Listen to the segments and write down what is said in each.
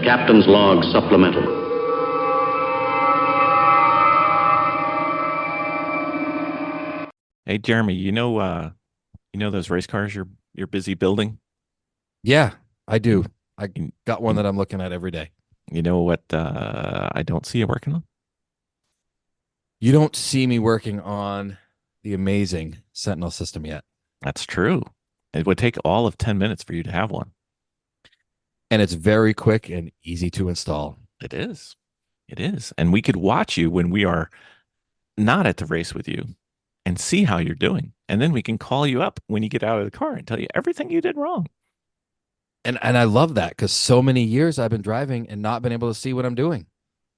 Captain's Log Supplemental. Hey Jeremy, you know those race cars you're busy building? Yeah, I do. I You, got one you that I'm looking at every day. you know what I don't see you working on? You don't see me working on the amazing Sentinel system yet. That's true. It would take all of 10 minutes for you to have one. And it's very quick and easy to install. It is. It is. And we could watch you when we are not at the race with you and see how you're doing. And then we can call you up when you get out of the car and tell you everything you did wrong. And I love that because so many years I've been driving and not been able to see what I'm doing.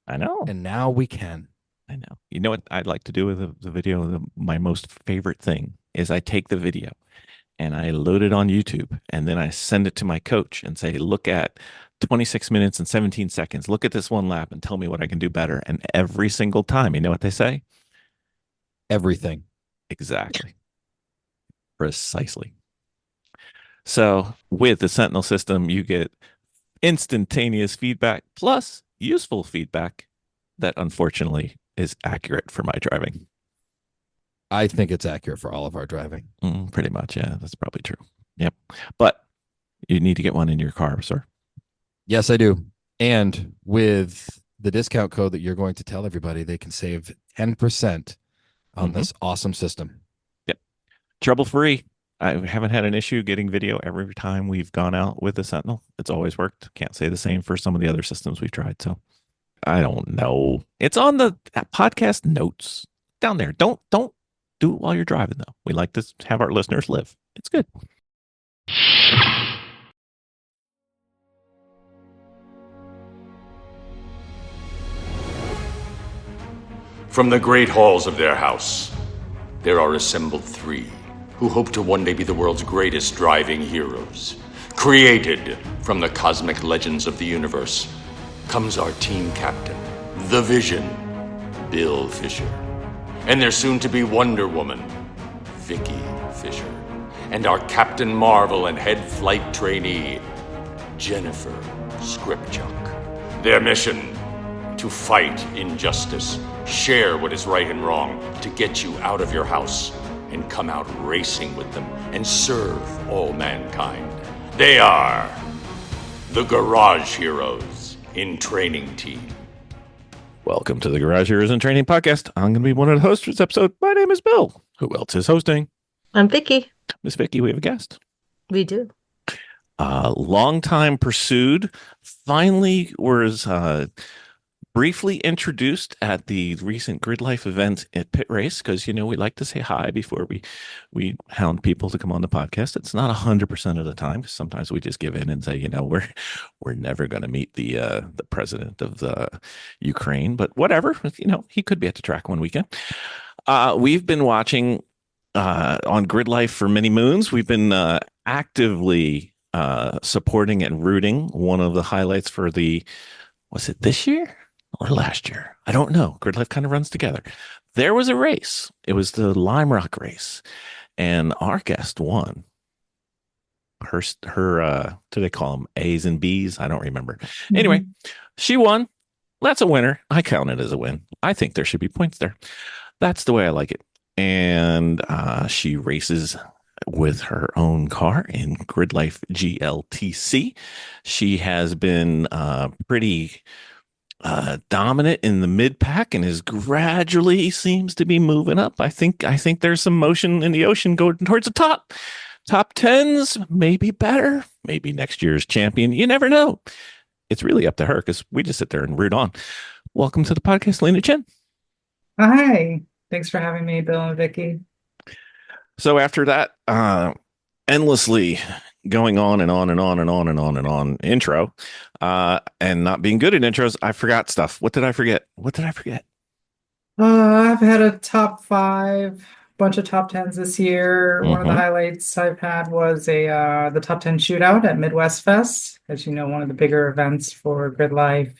I know. And now we can. I know. You know what I'd like to do with the video? My most favorite thing is I take the video and I load it on YouTube and then I send it to my coach and say, look at 26 minutes and 17 seconds. Look at this one lap and tell me what I can do better. And every single time, you know what they say? Everything. Exactly. Precisely. So with the Sentinel system, you get instantaneous feedback plus useful feedback that unfortunately is accurate for my driving. I think it's accurate for all of our driving. Pretty much. Yeah, that's probably true. Yep. But you need to get one in your car, sir. Yes, I do. And with the discount code that you're going to tell everybody, they can save 10% on this awesome system. Yep. Trouble free. I haven't had an issue getting video every time we've gone out with the Sentinel. It's always worked. Can't say the same for some of the other systems we've tried. So I don't know. It's on the podcast notes down there. Don't do it while you're driving, though. We like to have our listeners live. It's good. From the great halls of their house, there are assembled three who hope to one day be the world's greatest driving heroes. Created from the cosmic legends of the universe comes our team captain, the Vision, Bill Fisher, and their soon-to-be Wonder Woman, Vicky Fisher, and our Captain Marvel and head flight trainee, Jennifer Skripchuk. Their mission: to fight injustice, share what is right and wrong, to get you out of your house and come out racing with them and serve all mankind. They are the Garage Heroes in Training Team. Welcome to the Garage Heroes and Training Podcast. I'm going to be one of the hosts for this episode. My name is Bill. Who else is hosting? I'm Vicky. Miss Vicky, we have a guest. We do. Long time pursued. Finally was briefly introduced at the recent GridLife event at PittRace because, you know, we like to say hi before we hound people to come on the podcast. It's not 100% of the time. Sometimes we just give in and say, you know, we're never going to meet the president of the Ukraine, but whatever. You know, he could be at the track one weekend. We've been watching on GridLife for many moons. We've been actively supporting and rooting. One of the highlights for was it this year or last year? I don't know. GridLife kind of runs together. There was a race. It was the Lime Rock race, and our guest won. Her do they call them A's and B's? I don't remember. Anyway, she won. That's a winner. I count it as a win. I think there should be points there. That's the way I like it. And she races with her own car in GridLife GLTC. She has been pretty dominant in the mid pack and is gradually seems to be moving up. I think there's some motion in the ocean going towards the top. Top tens, maybe better, maybe next year's champion. You never know. It's really up to her because we just sit there and root on. Welcome to the podcast, Lena Chin. Hi. Thanks for having me, Bill and Vicky. So after that, endlessly going on and on and on and on and on and on intro, and not being good at intros, I forgot stuff. What did I forget? I've had a top 5, bunch of top 10s this year. One of the highlights I've had was the top 10 shootout at Midwest Fest, as you know, one of the bigger events for GridLife.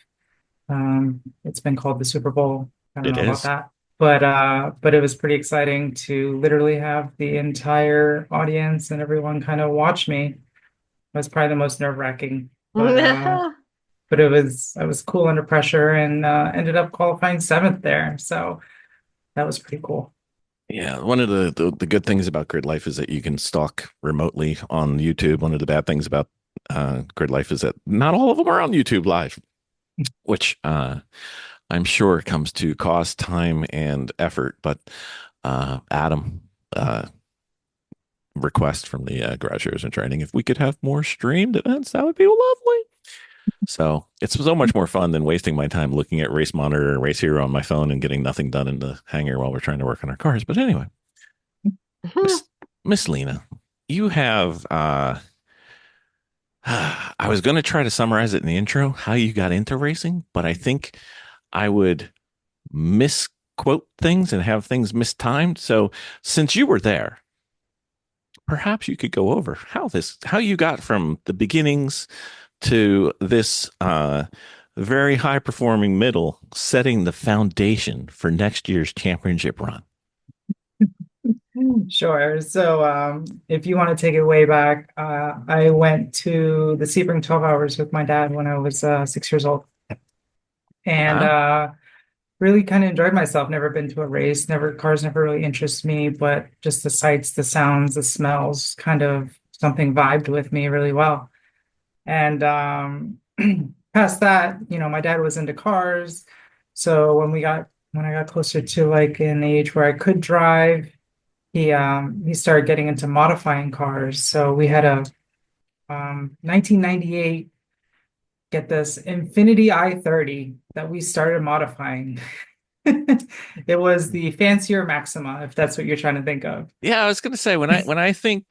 It's been called the Super Bowl. I don't know about that. But it was pretty exciting to literally have the entire audience and everyone kind of watch me. It was probably the most nerve-wracking. But but I was cool under pressure and ended up qualifying seventh there. So that was pretty cool. Yeah, one of the good things about Grid Life is that you can stalk remotely on YouTube. One of the bad things about Grid Life is that not all of them are on YouTube Live, which I'm sure comes to cost, time, and effort. But Adam, request from the Garage Heroes and Training, if we could have more streamed events, that would be lovely. So it's so much more fun than wasting my time looking at Race Monitor and Race Hero on my phone and getting nothing done in the hangar while we're trying to work on our cars. But anyway, Miss Lena, you have I was going to try to summarize it in the intro how you got into racing, but I think I would misquote things and have things mistimed. So since you were there, perhaps you could go over how you got from the beginnings to this very high performing middle, setting the foundation for next year's championship run. Sure. So if you want to take it way back, I went to the Sebring 12 hours with my dad when I was 6 years old. And really kind of enjoyed myself. Never been to a race, cars never really interest me, but just the sights, the sounds, the smells, kind of something vibed with me really well. And past that, my dad was into cars. So when I got closer to like an age where I could drive, he started getting into modifying cars. So we had a 1998, get this, Infinity i30 that we started modifying. It was the fancier Maxima, if that's what you're trying to think of. Yeah, I was going to say when I think,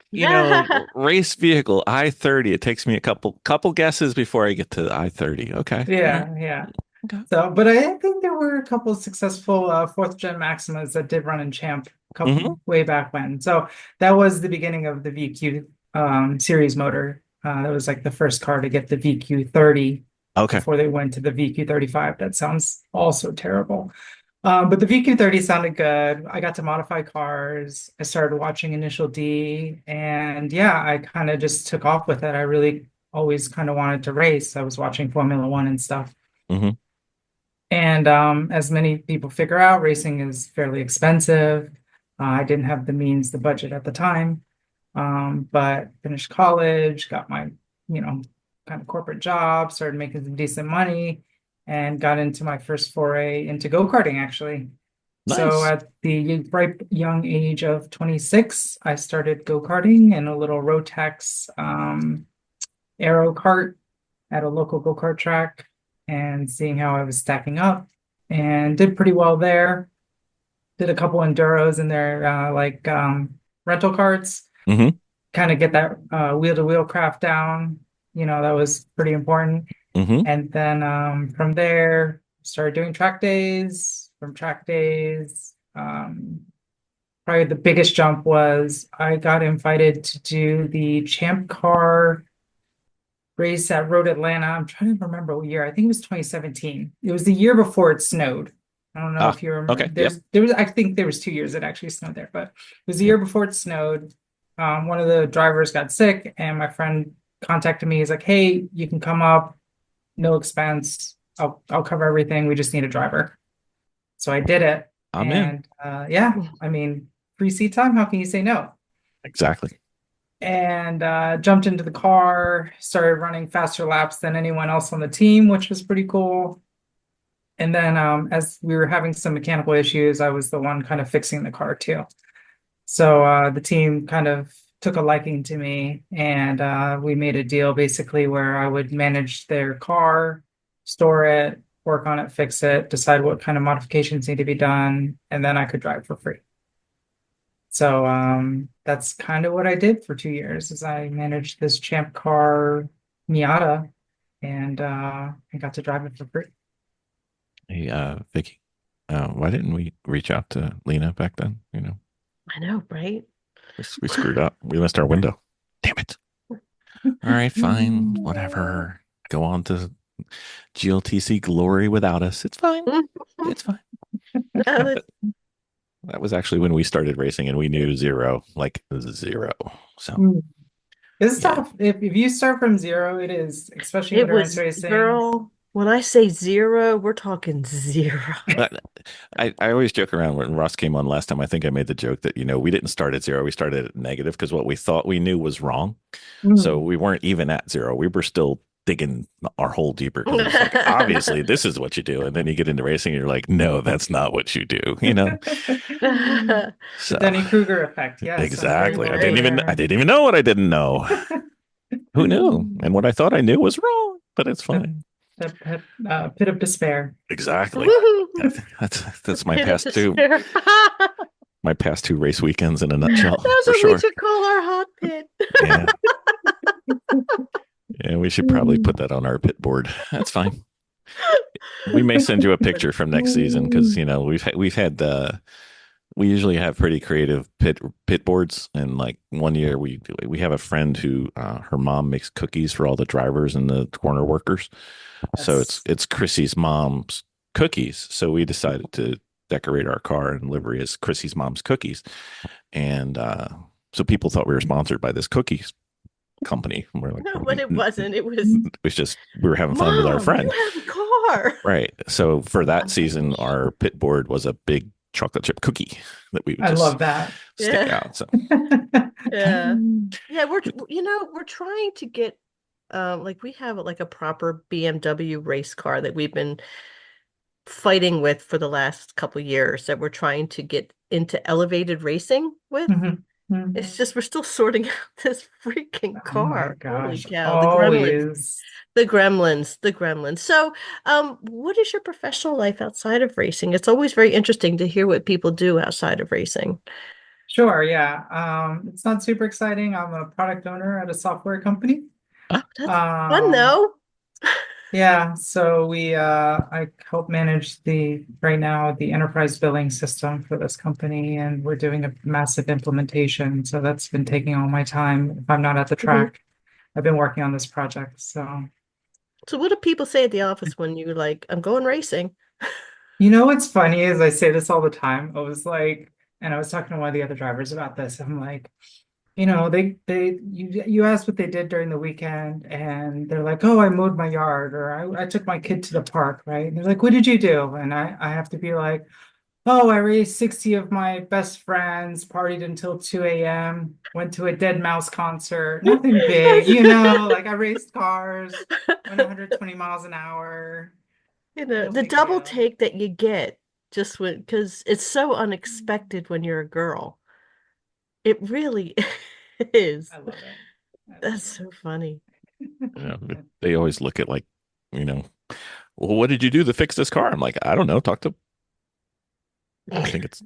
race vehicle i30, it takes me a couple guesses before I get to the i30. Okay. Yeah, yeah. Okay. So, but I think there were a couple of successful fourth gen Maximas that did run in Champ a couple way back when. So that was the beginning of the VQ series motor. That was like the first car to get the VQ30 before they went to the VQ35. That sounds also terrible. But the VQ30 sounded good. I got to modify cars. I started watching Initial D, and yeah, I kind of just took off with it. I really always kind of wanted to race. I was watching Formula One and stuff. And as many people figure out, racing is fairly expensive. I didn't have the means, the budget at the time, but finished college, got my, kind of corporate job, started making some decent money, and got into my first foray into go-karting, actually. Nice. So at the ripe young age of 26, I started go-karting in a little Rotex aero kart at a local go-kart track, and seeing how I was stacking up, and did pretty well there. Did a couple enduros in their rental carts, kind of get that wheel-to-wheel craft down. That was pretty important. And then from there, started doing track days. From track days, probably the biggest jump was I got invited to do the Champ Car race at Road Atlanta. I'm trying to remember what year. I think it was 2017. It was the year before it snowed. I don't know if you remember. Okay. I think there was 2 years it actually snowed there, but it was the year before it snowed. One of the drivers got sick, and my friend contacted me. He's like, "Hey, you can come up, no expense. I'll cover everything. We just need a driver." So I did it. I'm in. Yeah, I mean, free seat time. How can you say no? Exactly. And jumped into the car, started running faster laps than anyone else on the team, which was pretty cool. And then as we were having some mechanical issues, I was the one kind of fixing the car too. So the team kind of took a liking to me, and we made a deal basically where I would manage their car, store it, work on it, fix it, decide what kind of modifications need to be done, and then I could drive for free. So that's kind of what I did for 2 years, is I managed this Champ Car Miata, and I got to drive it for free. Hey, Vicky, why didn't we reach out to Lena back then? I know, right? We screwed up. We missed our window. Damn it. All right, fine, whatever. Go on to GLTC glory without us. It's fine. It's fine. That was actually when we started racing, and we knew zero. So It's tough. If you start from zero, it is, especially endurance racing. Girl, When I say zero, we're talking zero. But I always joke around when Ross came on last time. I think I made the joke that, we didn't start at zero. We started at negative because what we thought we knew was wrong. So Mm. we weren't even at zero. We were still digging our hole deeper because it was like, obviously, this is what you do. And then you get into racing and you're like, no, that's not what you do, The So Dunning-Kruger effect. Yes, I'm very exactly. well Right. I aware. didn't even know what I didn't know. Who knew? And what I thought I knew was wrong, but it's The, fine. the pit of despair. Exactly. Woohoo. That's my Pit of past two despair. race weekends in a nutshell, That's for what we sure. should call our hot pit. Yeah. Yeah, we should probably put that on our pit board. That's fine. We may send you a picture from next season because we usually have pretty creative pit boards, and like one year we have a friend who her mom makes cookies for all the drivers and the corner workers. So That's it's Chrissy's mom's cookies. So we decided to decorate our car and livery as Chrissy's mom's cookies, and so people thought we were sponsored by this cookies company. And we're like, No, but it wasn't. It was, it was just we were having fun with our Mom, you friend. have a car. Right. So for oh that my season, gosh. our pit board was a big chocolate chip cookie that we would I just love that. stick Yeah. out. So Yeah. Yeah, we're trying to get like we have like a proper BMW race car that we've been fighting with for the last couple years that we're trying to get into elevated racing with. Mhm. Mhm. It's just we're still sorting out this freaking Oh my car. Holy gosh. cow, the gremlins. Always. The gremlins. So, what is your professional life outside of racing? It's always very interesting to hear what people do outside of racing. Sure, yeah. It's not super exciting. I'm a product owner at a software company. Oh, that's fun Um, though. yeah, so I help manage right now the enterprise billing system for this company, and we're doing a massive implementation. So that's been taking all my time. If I'm not at the Mhm. track, I've been working on this project. So, So, what do people say at the office when you like, I'm going racing? what's funny is I say this all the time. And I was talking to one of the other drivers about this. I'm like, you asked what they did during the weekend, and they're like, oh, I mowed my yard, or I took my kid to the park, right? And they're like, what did you do? And I have to be like, oh, I raised 60 of my best friends, partied until 2 a.m., went to a Dead Mouse concert, nothing big, like I raced cars, went 120 miles an hour, no The big double deal. take that you get just when, because it's so unexpected when you're a girl. It really is. I love it. I love That's so funny. it. they always look at like, you know, well, what did you do to fix this car? I'm like, I don't know. I think it's,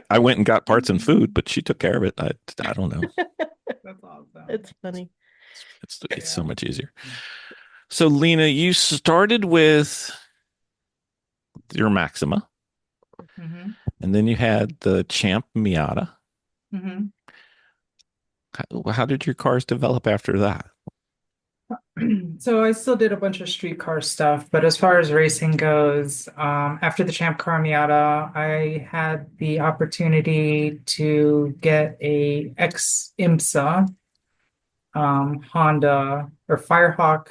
I went and got parts and food, but she took care of it. I don't know. That's awesome. It's funny. It's so Yeah. much easier. So Lena, you started with your Maxima, Hmm. and then you had the Champ Miata. Hmm. How did your cars develop after that? So I still did a bunch of streetcar stuff, but as far as racing goes, after the Champ Car Miata, I had the opportunity to get a ex IMSA Honda or Firehawk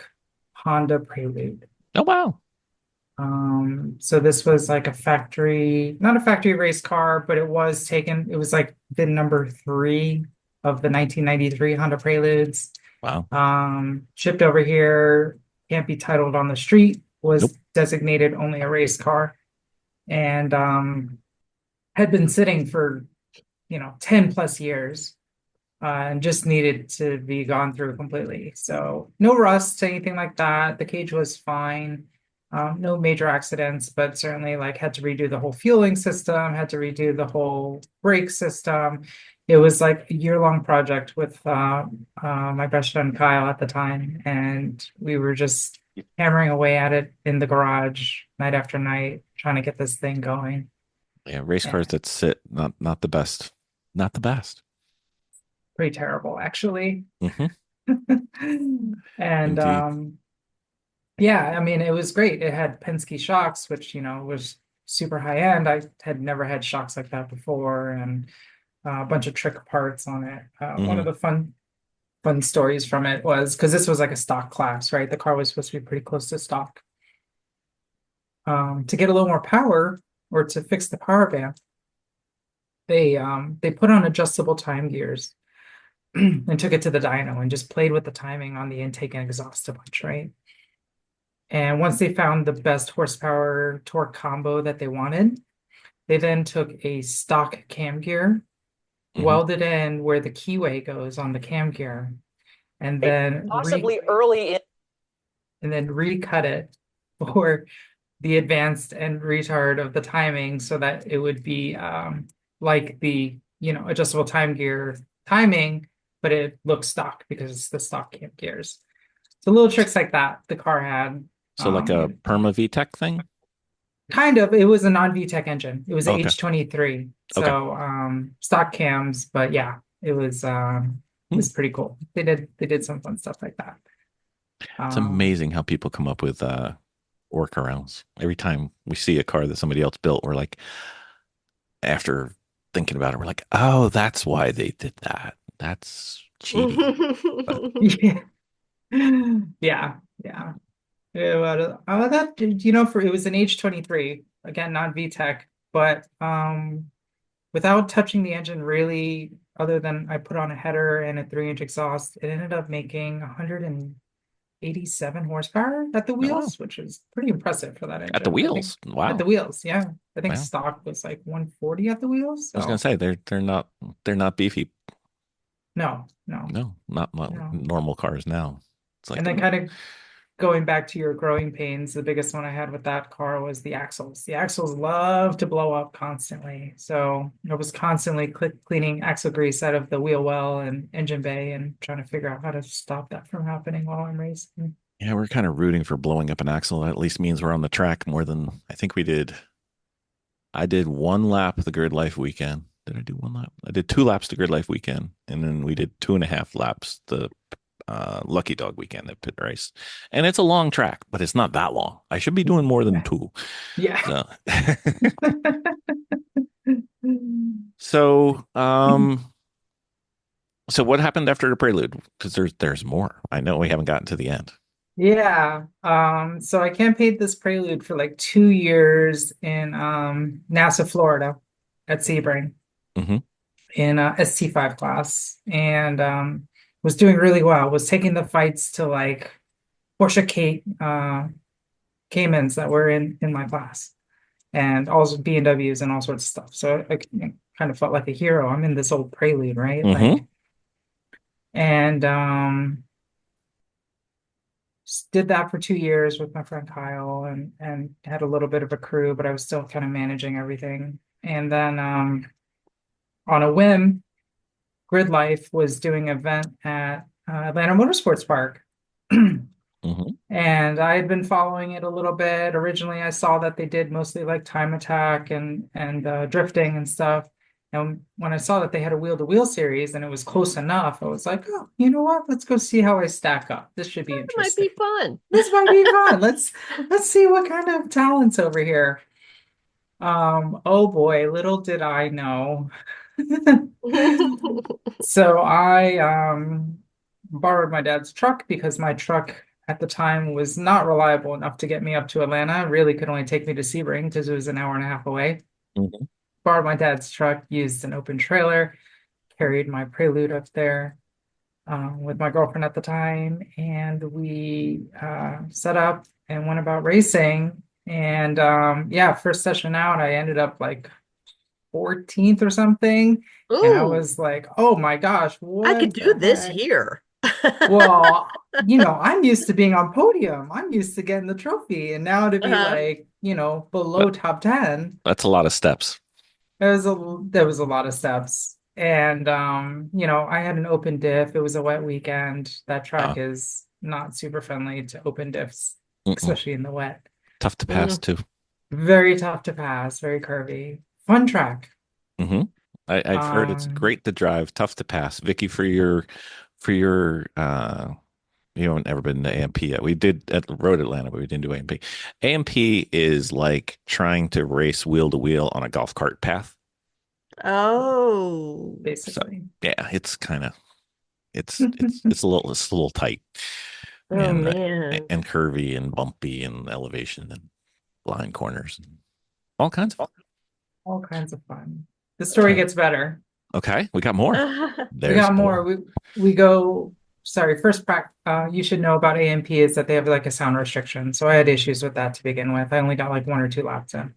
Honda Prelude. Oh wow. So this was like not a factory race car, but it was like the number three of the 1993 Honda Preludes. Wow. Shipped over here, can't be titled on the street, Nope. was designated only a race car, and had been sitting for 10 plus years, and just needed to be gone through completely. So no rust, anything like that. The cage was fine. No major accidents, but certainly like had to redo the whole fueling system, had to redo the whole brake system. It was like a year-long project with my best friend Kyle at the time, and we were just hammering away at it in the garage night after night, trying to get this thing going. Yeah, race cars And that sit, not the best. Not the best. pretty terrible, actually. Hmm. And Indeed. yeah, I mean, it was great. It had Penske shocks, which, was super high end. I had never had shocks like that before, and a bunch of trick parts on it. One of Hmm. the fun fun stories from it was because this was like a stock class, right? The car was supposed to be pretty close to stock. To get a little more power or to fix the power band, they put on adjustable time gears and took it to the dyno and just played with the timing on the intake and exhaust a bunch, right? And once they found the best horsepower torque combo that they wanted, they then took a stock cam gear, welded in where the keyway goes on the cam gear, and then Possibly early in. and then recut it for the advanced and retard of the timing so that it would be like the adjustable time gear timing, but it looks stock because it's the stock cam gears. So little tricks like that the car had. So like a Perma VTEC thing? Kind of. It was a non-VTEC engine. It was Okay. H23. So stock cams, but yeah, it was pretty cool. They did some fun stuff like that. It's amazing how people come up with workarounds. Every time we see a car that somebody else built, we're like, after thinking about it, we're like, oh, that's why they did that. That's cheating. Yeah. Yeah. That it was an H23, again, not VTEC, but without touching the engine really, other than I put on a header and a 3-inch exhaust, it ended up making 187 horsepower at the wheels, which is pretty impressive for that engine. At the wheels. Wow. At the wheels, yeah. I think Wow. stock was like 140 at the wheels. I was gonna say they're not beefy. No. Not normal cars now. It's like, And then kind of going back to your growing pains, the biggest one I had with that car was the axles. The axles love to blow up constantly. So I was constantly cleaning axle grease out of the wheel well and engine bay and trying to figure out how to stop that from happening while I'm racing. yeah, we're kind of rooting for blowing up an axle. That at least means we're on the track more than I think we did. I did 1 lap the GridLife weekend. Did I do 1 lap? I did 2 laps the GridLife weekend, and then we did 2.5 laps the Lucky Dog weekend at PittRace. And it's a long track, but it's not that long. I should be doing more than 2. Yeah. So, so what happened after the prelude? Because there's more. I know we haven't gotten to the end. Yeah. So I campaigned this prelude for like 2 years in NASA, Florida at Sebring in ST5 class, and was doing really well. Was taking the fights to like Porsche Caymans that were in my class, and also B&Ws and all sorts of stuff. So I kind of felt like a hero. I'm in this old prelude, right? Like, and did that for 2 years with my friend Kyle, and had a little bit of a crew, but I was still kind of managing everything. And then on a whim, GridLife was doing an event at Atlanta Motorsports Park. And I had been following it a little bit. Originally, I saw that they did mostly like time attack and drifting and stuff. And when I saw that they had a wheel-to-wheel series and it was close enough, I was like, oh, you know what? Let's go see how I stack up. This should be interesting. Might be fun. This might be fun. Let's see what kind of talent's over here. Oh boy, little did I know. So I borrowed my dad's truck because my truck at the time was not reliable enough to get me up to Atlanta. It really could only take me to Sebring because it was an hour and a half away. Borrowed my dad's truck, used an open trailer, carried my Prelude up there with my girlfriend at the time, and we set up and went about racing. And first session out, I ended up like 14th or something. Ooh, and I was like, oh my gosh, what I could do the this heck? here. Well, I'm used to being on podium. I'm used to getting the trophy. And now to be like, below top 10. That's a lot of steps. There was a lot of steps. And I had an open diff. It was a wet weekend. That track is not super friendly to open diffs, especially in the wet. Tough to pass too. Very tough to pass, very curvy. Fun track. I've heard it's great to drive, tough to pass. Vicky, for your you haven't ever been to AMP yet. We did at Road Atlanta, but we didn't do AMP. AMP is like trying to race wheel to wheel on a golf cart path. Oh, Basically. So, yeah, it's kind of it's a little tight Oh man. and curvy and bumpy and elevation and blind corners and all kinds of All kinds of fun. The story gets better. Okay, we got more. We got more. We go. Sorry, you should know about AMP is that they have like a sound restriction. So I had issues with that to begin with. I only got like 1 or 2 laps in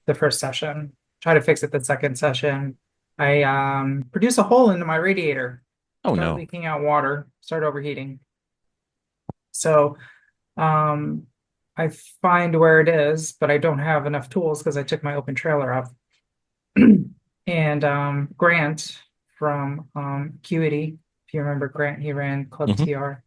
the first session. Try to fix it the second session. I produce a hole into my radiator. Oh Start no. leaking out water. Start overheating. So I find where it is, but I don't have enough tools because I took my open trailer up. And Grant from GHiT, if you remember Grant, he ran Club TR.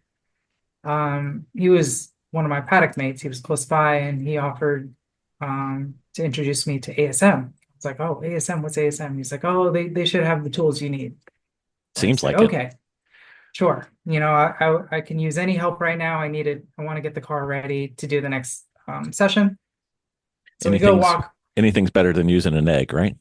He was one of my paddock mates. He was close by, and he offered to introduce me to ASM. It's like, oh, ASM, what's ASM? He's like, oh, they should have the tools you need. Seems like okay, sure. You know, I can use any help right now. I want to get the car ready to do the next session. So we go walk. Anything's better than using an egg, right?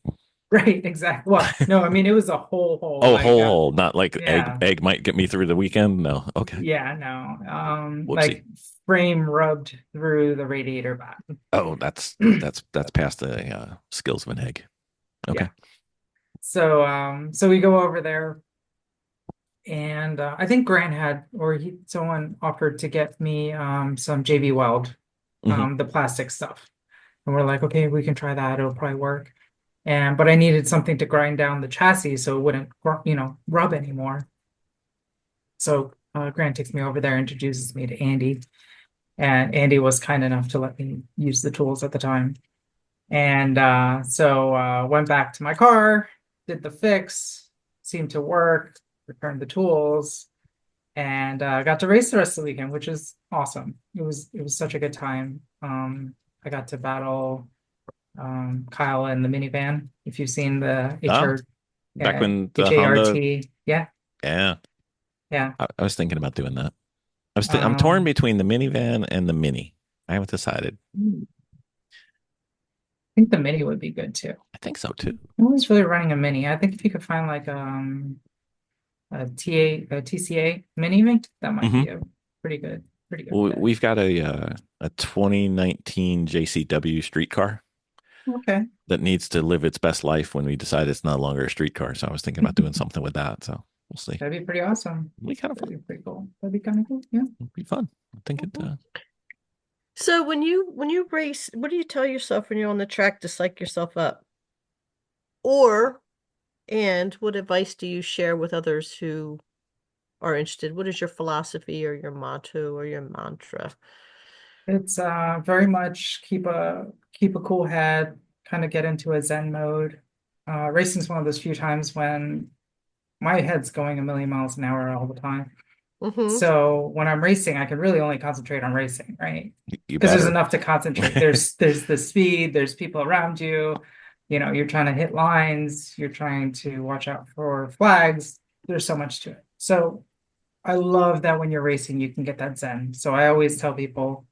Right, exactly. Well, no, I mean it was a whole hole. Oh, whole hole, not like yeah. egg might get me through the weekend. No, okay. Yeah, no. Whoopsie. Like frame rubbed through the radiator back. Oh, that's past the skills of an egg. Okay. Yeah. So we go over there, and I think Grant someone offered to get me some JV Weld, the plastic stuff, and we're like, okay, we can try that. It'll probably work. But I needed something to grind down the chassis so it wouldn't, rub anymore. So Grant takes me over there, introduces me to Andy, and Andy was kind enough to let me use the tools at the time. And so went back to my car, did the fix, seemed to work, returned the tools, and got to race the rest of the weekend, which is awesome. It was such a good time. I got to battle Kyle in the minivan. If you've seen the back when the HART, yeah. I was thinking about doing that. I'm torn between the minivan and the mini. I haven't decided. I think the mini would be good too. I think so too. No one's really running a mini. I think if you could find like a TCA mini, that might be a pretty good. Well, we've got a 2019 JCW street car. Okay. That needs to live its best life when we decide it's no longer a street car. So I was thinking about doing something with that. So we'll see. That'd be pretty awesome. That'd be pretty cool. That'd be kind of cool. Yeah. It'd be fun. I think it. So when you race, what do you tell yourself when you're on the track to psych yourself up? And what advice do you share with others who are interested? What is your philosophy or your motto or your mantra? It's very much keep a cool head, kind of get into a Zen mode. Racing is one of those few times when my head's going a million miles an hour all the time. So when I'm racing, I can really only concentrate on racing, right? Because there's enough to concentrate. There's the speed, there's people around you. You're trying to hit lines, you're trying to watch out for flags. There's so much to it. So I love that when you're racing, you can get that Zen. So I always tell people,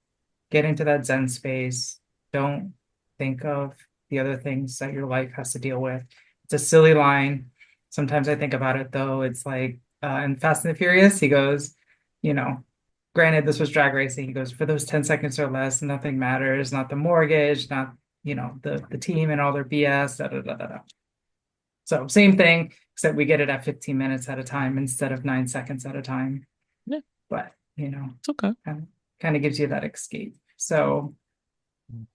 get into that Zen space. Don't think of the other things that your life has to deal with. It's a silly line. Sometimes I think about it though. It's like in Fast and the Furious, he goes, granted this was drag racing. He goes, for those 10 seconds or less, nothing matters, not the mortgage, not the team and all their BS, da, da, da, da, da. So same thing, except we get it at 15 minutes at a time instead of 9 seconds at a time. Yeah. But it's okay. Kind of gives you that escape. So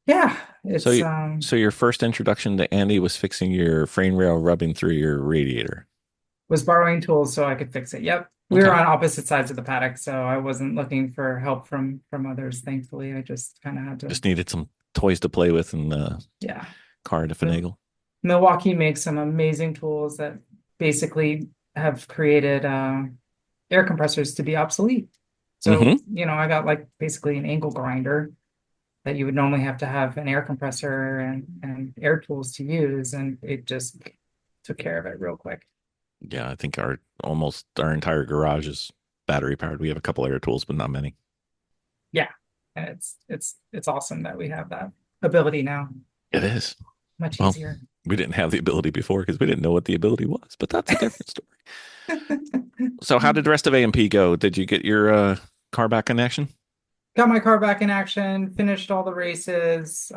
yeah, it's so your first introduction to Andy was fixing your frame rail rubbing through your radiator. Was borrowing tools so I could fix it. Yep. We were on opposite sides of the paddock, so I wasn't looking for help from others, thankfully. I just kind of had to needed some toys to play with and car to finagle. Milwaukee makes some amazing tools that basically have created air compressors to be obsolete. So, I got like basically an angle grinder that you would normally have to have an air compressor and air tools to use, and it just took care of it real quick. Yeah, I think our entire garage is battery powered. We have a couple air tools, but not many. Yeah, and it's awesome that we have that ability now. It is much easier. We didn't have the ability before because we didn't know what the ability was, but that's a different story. So how did the rest of AMP go? Did you get your car back in action? Got my car back in action, finished all the races.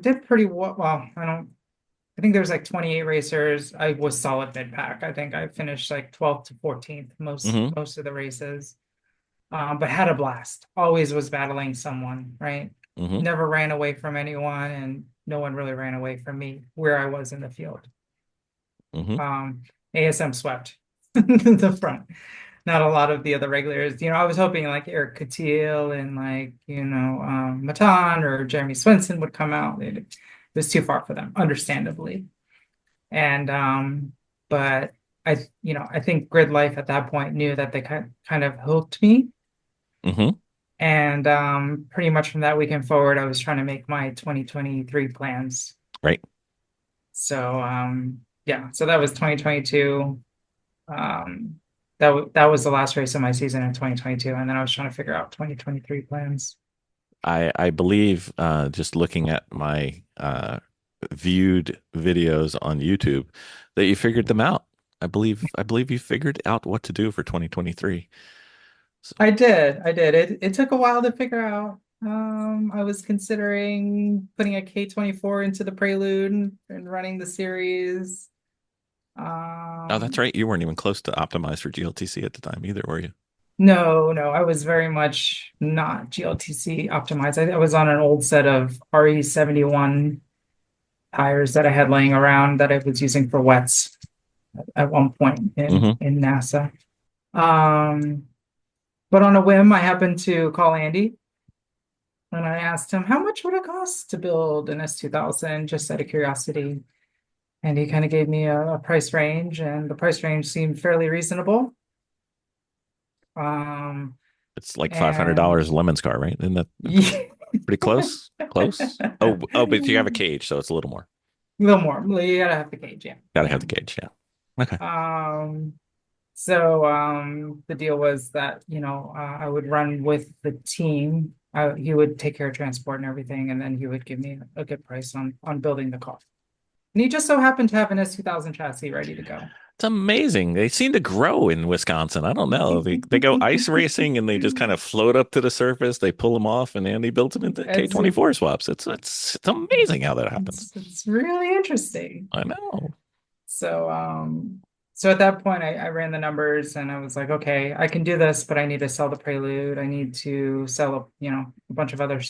Did pretty well. I think there was like 28 racers. I was solid mid pack. I think I finished like 12th to 14th Hmm. most of the races. But had a blast. Always was battling someone, right? Hmm. Never ran away from anyone, and no one really ran away from me where I was in the field. Hmm. Um, ASM swept the front. Not a lot of the other regulars. I was hoping like Eric Catil and like, Matan or Jeremy Swenson would come out. It was too far for them, understandably. And but I think Grid Life at that point knew that they kind of hooked me. Hmm. And pretty much from that weekend forward, I was trying to make my 2023 plans. Right. So yeah, so that was 2022. That was the last race of my season in 2022, and then I was trying to figure out 2023 plans. I believe just looking at my viewed videos on YouTube that you figured them out. I believe you figured out what to do for 2023. So, I did. It took a while to figure out. I was considering putting a K24 into the Prelude and running the series. oh, that's Um, right. You weren't even close to optimize for GLTC at the time either, were you? no, I was very much not GLTC optimized. I was on an old set of RE71 tires that I had laying around that I was using for wets at one point in Hmm. NASA. Um, but on a whim, I happened to call Andy and I asked him how much would it cost to build an S2000, just out of curiosity. And he kind of gave me a price range, and the price range seemed fairly reasonable. Um, It's like and $500 Lemon's car, right? Isn't that yeah, pretty close? Close? Oh, but you have a a cage, so it's a little more. little more. You gotta have the cage, yeah. Gotta Yeah. have the cage, yeah. Okay. Um, so the deal was that, I would run with the team. He would take care of transport and everything, and then he would give me a good price on building the car. And he just so happened to have an S2000 chassis ready to go. It's amazing. They seem to grow in Wisconsin. I don't know. They go ice racing and they just kind of float up to the surface. They pull them off, and Andy builds them into It's K24 swaps. It's amazing how that happens. it's really interesting. I know. So so at that point I ran the numbers and I was like, okay, I can do this, but I need to sell the Prelude. I need to sell a bunch of other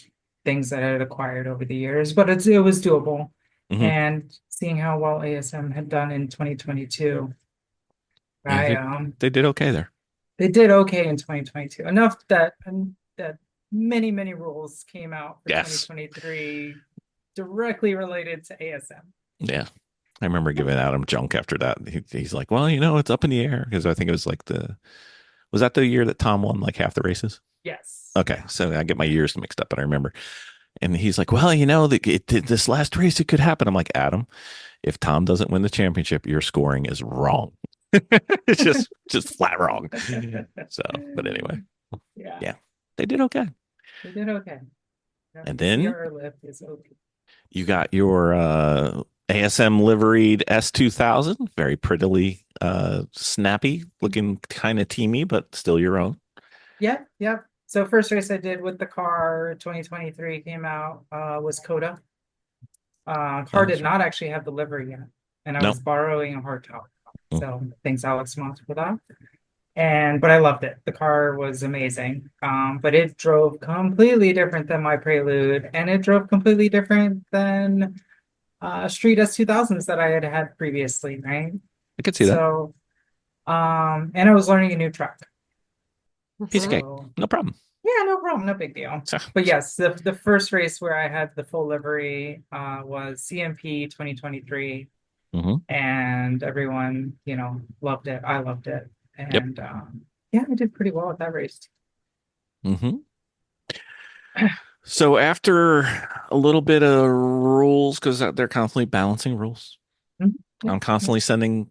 things that I had acquired over the years, but it was doable. Hmm. And seeing how well ASM had done in 2022, Yeah, I they did okay there. they did okay in 2022. Enough that many rules came out for Yes. 2023 directly related to ASM. Yeah. I remember giving Adam junk after that. He's like, well, it's up in the air because I think it was like was that the year that Tom won like half the races? Yes. Okay. Yeah. So I get my years mixed up, but I remember. And he's like, well, this last race, it could happen. I'm like, Adam, if Tom doesn't win the championship, your scoring is wrong. It's just flat wrong. So, but anyway, Yeah. yeah, they did okay. They did okay. Yeah, And the then CR lift is okay. you got your ASM liveried S2000, very prettily snappy, looking kind of teamy, but still your own. Yeah. So first race I did with the car, 2023 came out, was Coda. Car did not actually have the livery yet, and I No. was borrowing a hardtop. Mm. So thanks Alex Moss for that. But I loved it. The car was amazing. But it drove completely different than my Prelude, and it drove completely different than Street S2000s that I had previously, right? I could see that. So, and I was learning a new track. Piece of cake. So, No problem. yeah, no problem, no big deal. So, But yes, the first race where I had the full livery was CMP 2023, mhm. and everyone, loved it. I loved it. Yep. And yeah, I did pretty well at that race. Hmm. So after a little bit of rules, because they're constantly balancing rules, Mhm. Yeah. I'm constantly sending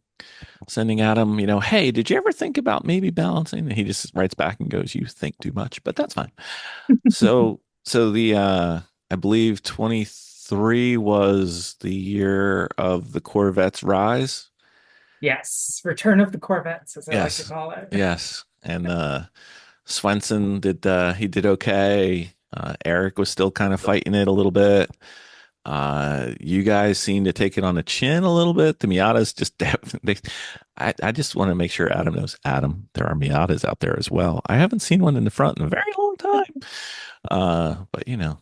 Adam, hey, did you ever think about maybe balancing? And he just writes back and goes, you think too much, but that's fine. So the I believe 23 was the year of the Corvette's rise. Yes, Return of the Corvettes, as I like to Yes. call it. Yes. And Swenson did he did okay. Eric was still kind of fighting it a little bit. You guys seem to take it on the chin a little bit. The Miatas just I just want to make sure Adam knows, Adam, there are Miatas out there as well. I haven't seen one in the front in a very long time. But you know.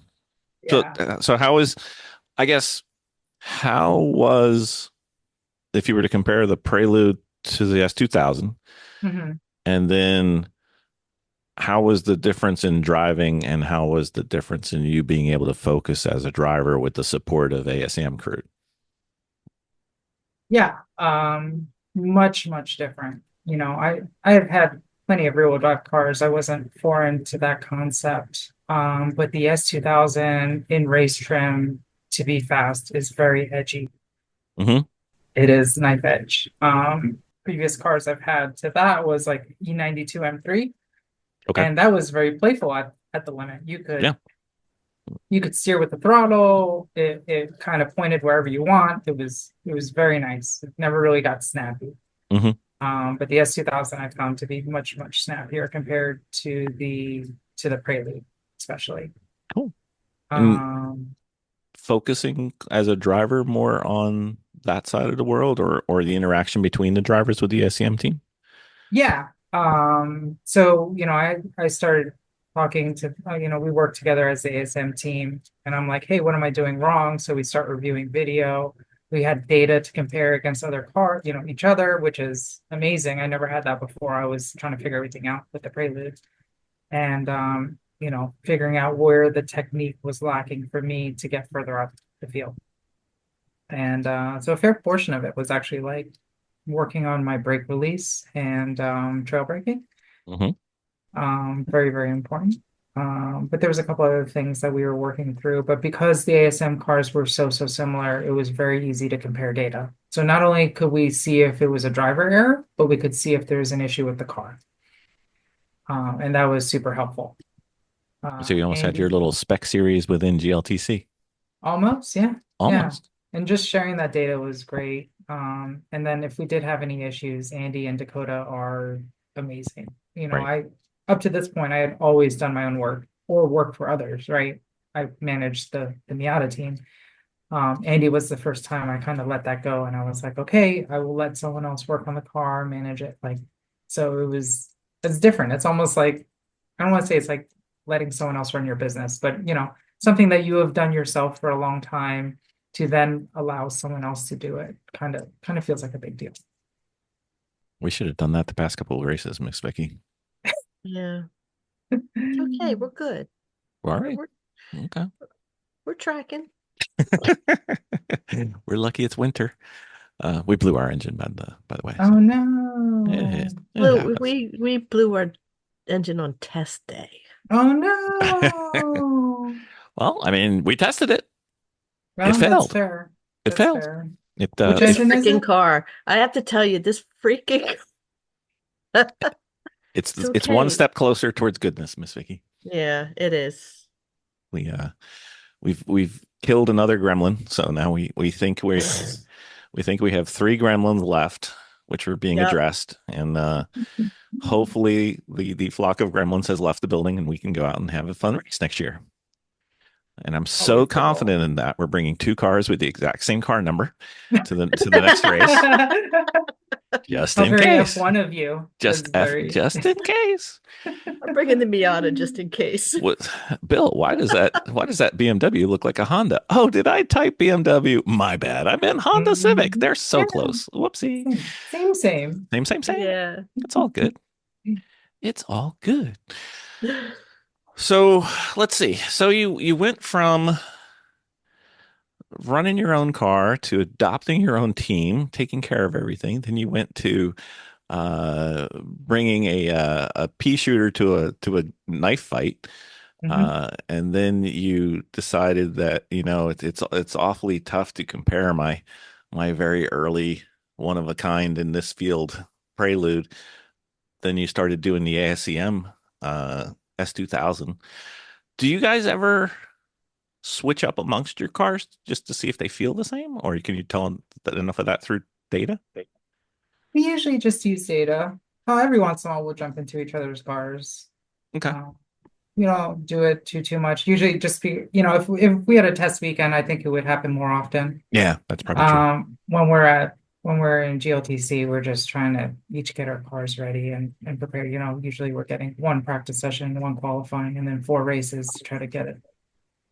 So Yeah. so how is I guess how was if you were to compare the Prelude to the S2000 Mhm. and then how was the difference in driving and how was the difference in you being able to focus as a driver with the support of ASM crew? Yeah. Much, much different. I have had plenty of rear-wheel drive cars. I wasn't foreign to that concept. But the S2000 in race trim to be fast is very edgy. Mm-hmm. It is knife edge. Previous cars I've had to that was like E92 M3, Okay. and that was very playful at the limit. Yeah. You could steer with the throttle. It kind of pointed wherever you want. It was very nice. It never really got snappy. Mm-hmm. But the S2000 I found to be much, much snappier compared to the Prelude, especially. Cool. And Um, focusing as a driver more on that side of the world or the interaction between the drivers with the SEM team? yeah. So I started talking to we work together as the ASM team, and I'm like, hey, what am I doing wrong? So we start reviewing video. We had data to compare against other cars, each other, which is amazing. I never had that before. I was trying to figure everything out with the Prelude, and figuring out where the technique was lacking for me to get further up the field. And so a fair portion of it was actually like working on my brake release and trail braking. Mm-hmm. Very, very important. But there was a couple other things that we were working through. But because the ASM cars were so similar, it was very easy to compare data. So not only could we see if it was a driver error, but we could see if there was an issue with the car. And that was super helpful. So you almost had your Andy, little spec series within GLTC. almost, yeah. Yeah. Almost. And just sharing that data was great. And then if we did have any issues, Andy and Dakota are amazing. Right. I up to this point I had always done my own work or worked for others, right? I managed the Miata team. Andy was the first time I kind of let that go, and I was like, okay, I will let someone else work on the car, manage it. Like, so it's different. It's almost like, I don't want to say it's like letting someone else run your business, but something that you have done yourself for a long time to then allow someone else to do it kind of feels like a big deal. We should have done that the past couple of races, Miss Vicky. Yeah. It's okay. We're good. All right. We're, Okay. we're tracking. We're lucky it's winter. We blew our engine by the way. Oh no. We blew our engine on test day. Oh no. Well, I mean, we tested it. Well, It failed. that's fair. It That's failed. fair. It Which This engine is freaking it? car. I have to tell you, this freaking it's It's it's one okay. step closer towards goodness, Miss Vicky. Yeah, it is. We we've killed another gremlin, so now we think we think we have three gremlins left, which are being Yep. addressed, and hopefully the flock of gremlins has left the building, and we can go out and have a fun race next year. And I'm so Always the goal. confident in that we're bringing two cars with the exact same car number to the next race, just How in very case. F1 of you. Just That's very just in case. I'm bringing the Miata just in case. What, Bill? Why does that BMW look like a Honda? Oh, did I type BMW? My bad. I meant Honda Civic. They're so Yeah. close. Whoopsie. Same. Same. Yeah. It's all good. It's all good. So let's see. So you went from running your own car to adopting your own team, taking care of everything. Then you went to bringing a pea shooter to a knife fight, and then you decided that it's awfully tough to compare my very early one of a kind in this field Prelude. Then you started doing the ASEM S2000. Do you guys ever switch up amongst your cars just to see if they feel the same, or can you tell enough of that through data? We usually just use data. Every once in a while, we'll jump into each other's cars. Okay. We don't do it too much. Usually, just if we had a test weekend, I think it would happen more often. Yeah, that's probably true. When we're in GLTC, we're just trying to each get our cars ready and prepare. Usually we're getting one practice session, one qualifying, and then 4 races to try to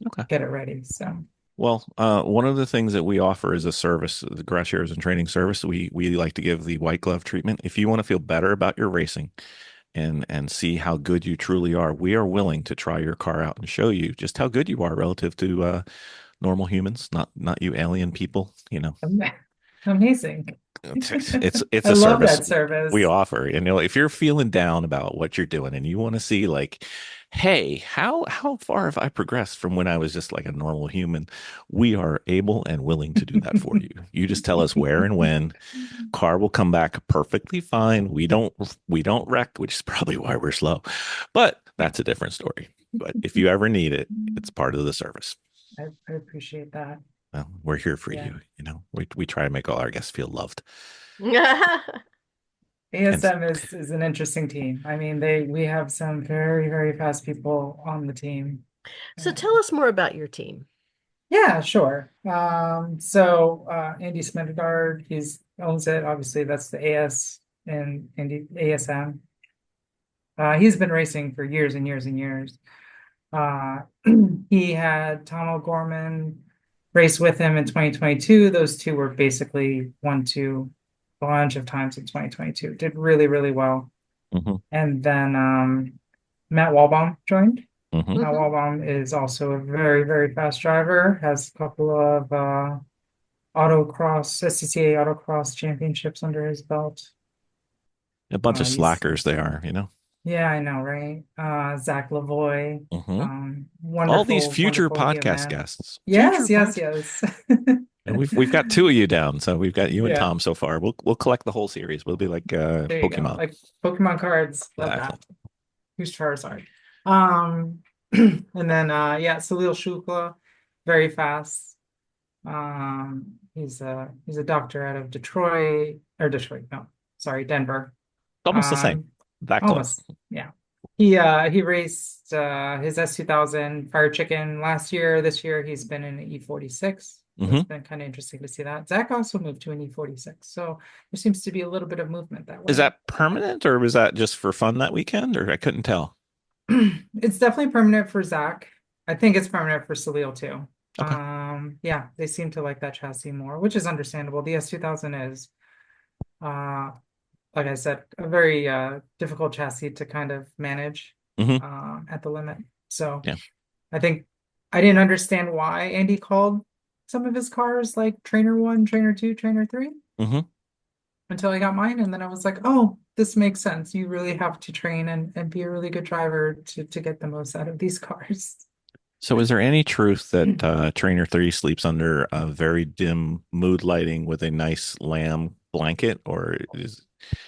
Okay. get it ready. So. Well, one of the things that we offer is a service, the Garage Heroes and Training service. We like to give the white glove treatment. If you want to feel better about your racing and see how good you truly are, we are willing to try your car out and show you just how good you are relative to normal humans, not you alien people. Amazing. It's I a love service that service. we offer. If you're feeling down about what you're doing and you want to see like, hey, how far have I progressed from when I was just like a normal human? We are able and willing to do that for you. You just tell us where and when. Car will come back perfectly fine. We don't wreck, which is probably why we're slow. But that's a different story. But if you ever need it, it's part of the service. I appreciate that. Well, we're here for Yeah. you. We try to make all our guests feel loved. ASM is an interesting team. I mean, we have some very, very fast people on the team. So tell us more about your team. Yeah, sure. So Andy Smedegard, owns it. Obviously, that's the AS and Andy ASM. He's been racing for years and years and years. He had Tom O'Gorman race with him in 2022. Those two were basically 1-2 a bunch of times in 2022. Did really, really well. Mm-hmm. And then Matt Walbaum joined. Mm-hmm. Matt Walbaum is also a very, very fast driver, has a couple of SCCA autocross championships under his belt. A bunch of slackers they are. Yeah, I know, right? Zach Lavoie, Mm-hmm. wonderful, All these future wonderful podcast human. guests. Yes, Future yes. And we've got two of you down, so we've got you and Yeah. Tom so far. We'll collect the whole series. We'll be like There you go. Pokemon. Like Pokemon cards. Love Exactly. that. Who's Charizard? And then Salil Shukla, very fast. He's a doctor out of Denver. Almost the same. That close. Almost, yeah. He raced his S2000 Fire Chicken last year. This year he's been in an E46. It's been kind of interesting to see that. Zach also moved to an E46, so there seems to be a little bit of movement that way. Is that permanent, or was that just for fun that weekend? Or I couldn't tell. It's definitely permanent for Zach. I think it's permanent for Salil too. Okay. Yeah, they seem to like that chassis more, which is understandable. The S2000 is, like I said, a very difficult chassis to kind of manage at the limit. So yeah. I think I didn't understand why Andy called some of his cars like Trainer 1, Trainer 2, Trainer 3 until I got mine. And then I was like, oh, this makes sense. You really have to train and be a really good driver to get the most out of these cars. So is there any truth that Trainer 3 sleeps under a very dim mood lighting with a nice lamb blanket, or is...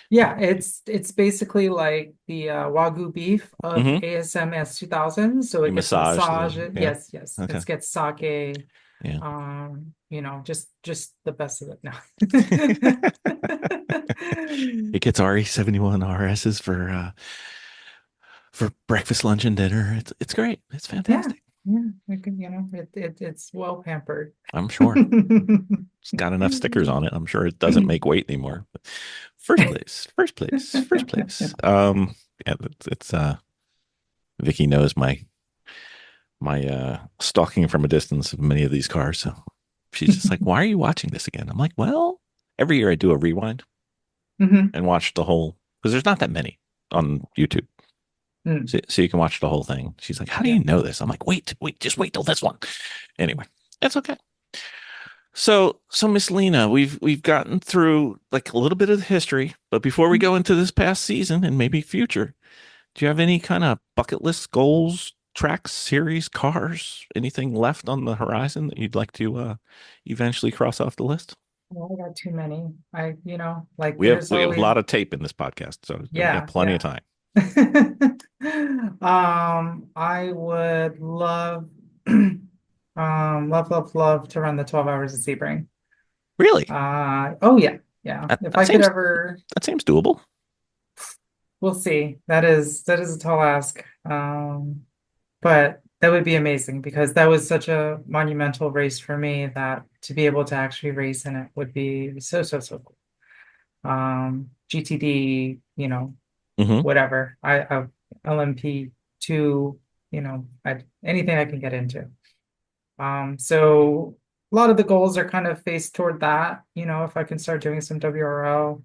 Yeah, it's basically like the Wagyu beef of ASM S2000. So it gets massaged. Yes. Okay. It gets sake. Yeah. Just the best of it now. It gets RE71 RSs for breakfast, lunch, and dinner. It's great. It's fantastic. Yeah, it's well pampered. I'm sure. It's got enough stickers on it. I'm sure it doesn't make weight anymore. But first place. Yeah, it's Vicky knows my stalking from a distance of many of these cars. So she's just like, "Why are you watching this again?" I'm like, "Well, every year I do a rewind and watch the whole, because there's not that many on YouTube." So you can watch the whole thing. She's like, "How do you know this?" I'm like, wait, just wait till this one. Anyway, that's okay. So Miss Lena, we've gotten through like a little bit of the history, but before we go into this past season and maybe future, do you have any kind of bucket list goals, tracks, series, cars, anything left on the horizon that you'd like to eventually cross off the list? Well, I got too many. We have a lot of tape in this podcast, so we got plenty of time. I would love love to run the 12 hours of Sebring. Really? Oh yeah. Yeah. That, If that I could seems ever, that seems doable. we'll see. That is a tall ask. But that would be amazing because that was such a monumental race for me that to be able to actually race in it would be so, so, so cool. GTD, Hmm. whatever. I LMP2, anything I can get into. So a lot of the goals are kind of faced toward that. If I can start doing some WRO,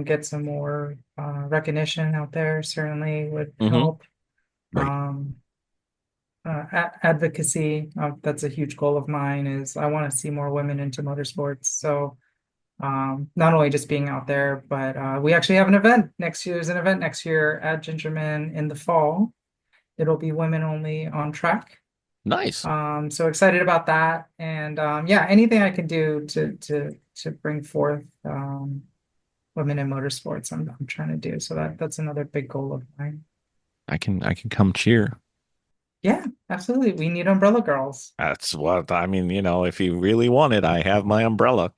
get some more recognition out there, certainly would Hmm. help. Right. Um, Advocacy, that's a huge goal of mine, is I want to see more women into motorsports. So not only just being out there, but we actually have an event next year. There's an event next year at Gingerman in the fall. It'll be women only on track. Nice. So excited about that. And yeah, anything I can do to bring forth women in motorsports, I'm trying to do. So that's another big goal of mine. I can come cheer. Yeah, absolutely. We need umbrella girls. That's what I mean, if you really want it, I have my umbrella.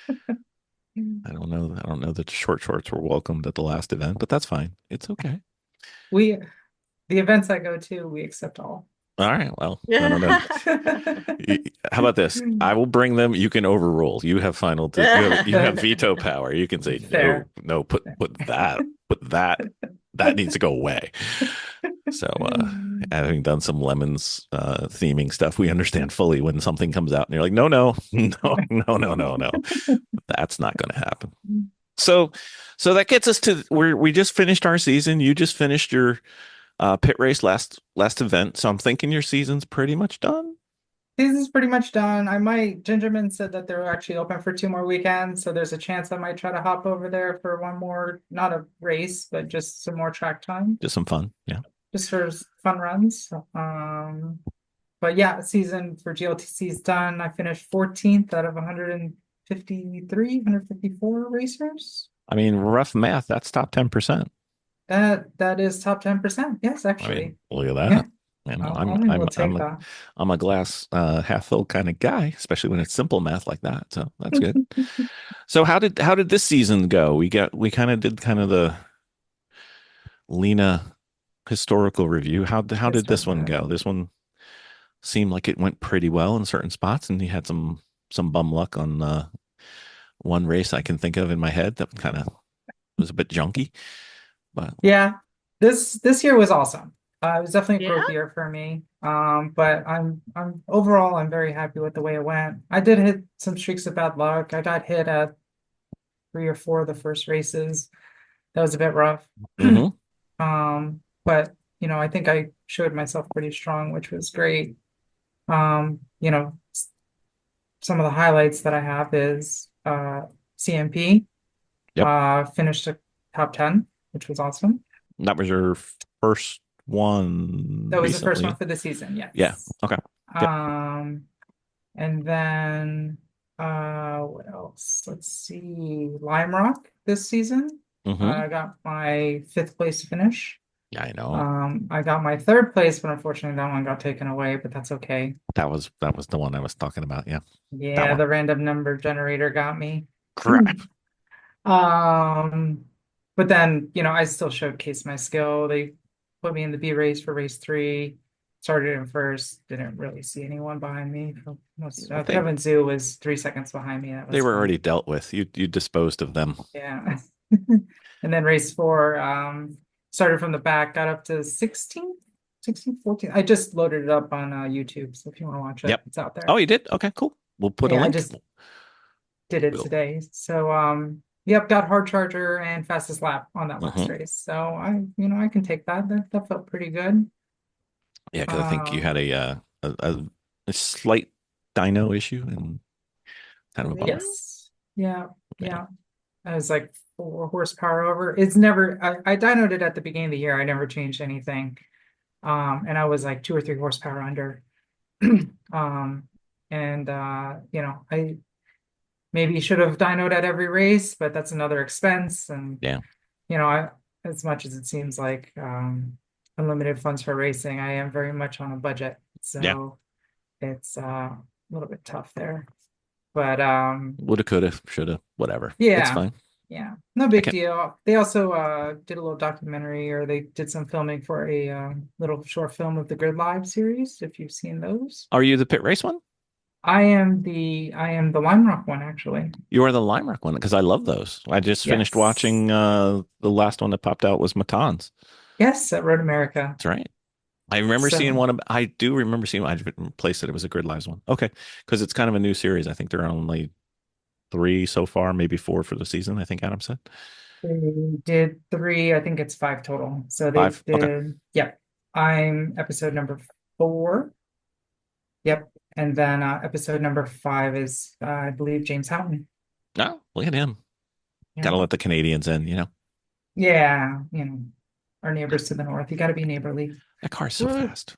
I don't know that short shorts were welcomed at the last event, but that's fine. It's okay. We the events I go to, we accept all. All right. Well, I don't know. How about this? I will bring them. You can overrule. You have you have veto power. You can say no, Fair. no. Put that needs to go away. So, having done some lemons theming stuff, we understand fully when something comes out and you're like, no, no, no, no, no, no, no. That's not going to happen. So, so that gets us to where we just finished our season. You just finished your pit race last event. So I'm thinking your season's pretty much done. Season's pretty much done. Gingerman said that they're actually open for 2 more weekends, so there's a chance I might try to hop over there for one more, not a race, but just some more track time, Just some fun. Yeah. just for fun runs. But yeah, season for GLTC is done. I finished 14th out of 153, 154 racers. I mean, rough math, that's top 10%. That is top 10%. Yes, I mean, actually. look at Yeah, that. You know, I'm I I'm will I'm take a that. I'm a glass half full kind of guy, especially when it's simple math like that. So that's good. So how did this season go? We kind of did kind of the Lena historical review. How Yes, did this one go? This one seemed like it went pretty well in certain spots, and he had some bum luck on one race I can think of in my head that kind of was a bit junky. But Yeah, this year was awesome. It was definitely a Yeah. growth year for me. But I'm overall I'm very happy with the way it went. I did hit some streaks of bad luck. I got hit at 3 or 4 of the first races. That was a bit rough. mhm. But I think I showed myself pretty strong, which was great. Some of the highlights that I have is CMP Yep. finished a top 10, which was awesome. That was your first one That was the first one recently. for the season, Yeah. yes. Okay. Yep. Um, and then what else? Let's see, Lime Rock this season. Hmm. I got my 5th place finish. Yeah, I know. I got my 3rd place, but unfortunately that one got taken away, but that's okay. That was the one I was talking about. Yeah. That Yeah, one. the random number generator got me. Crap. Um, but then, I still showcased my skill. They put me in the B race for race 3. Started in first. Didn't really see anyone behind me. They Kevin Zhu was 3 seconds behind me. That they was were fun. already dealt with. You disposed of them. Yeah. And then race 4, started from the back, got up to 16, 16, 14. I just loaded it up on YouTube. So if you want to watch it, Yep. it's out there. Oh, you did? Okay, cool. We'll put a Yeah, I link. just did it We'll, today. So yep, got hard charger and fastest lap on that last mhm. race. So I can take that. That felt pretty good. Yeah, because I think you had Um a slight dyno issue and kind of a bummer. yes. Yeah, Yeah. yeah. I was like 4 horsepower over. It's never I dynoed it at the beginning of the year. I never changed anything. And I was like 2 or 3 horsepower under. Um and I maybe should have dynoed at every race, but that's another expense. And Yeah. as much as it seems like unlimited funds for racing, I am very much on a budget. Yeah. So it's a little bit tough there. But Woulda, coulda, shoulda, whatever. It's yeah, fine. yeah, no I big can't. deal. They also did a little documentary, or they did some filming for a little short film of the GridLife series, if you've seen those. Are you the pit race one? I am the Lime Rock one, actually. You are the Lime Rock one because I love those. I just finished Yes. watching the last one that popped out was Matan's. Yes, at Road America. That's right. I remember seeing So one of, I do remember seeing one. I didn't place it. It was a Grid Lives one. Okay. Because it's kind of a new series. I think there are only three so far, maybe four for the season, I think Adam said. they did three, I think it's five total. So they Five. Okay. did, yep. I'm episode number 4. Yep. And then episode number 5 is I believe James Houghton. No, look at him. Yeah. Gotta let the Canadians in, you know. Yeah, our neighbors to the north. You got to be neighborly. That car's so fast.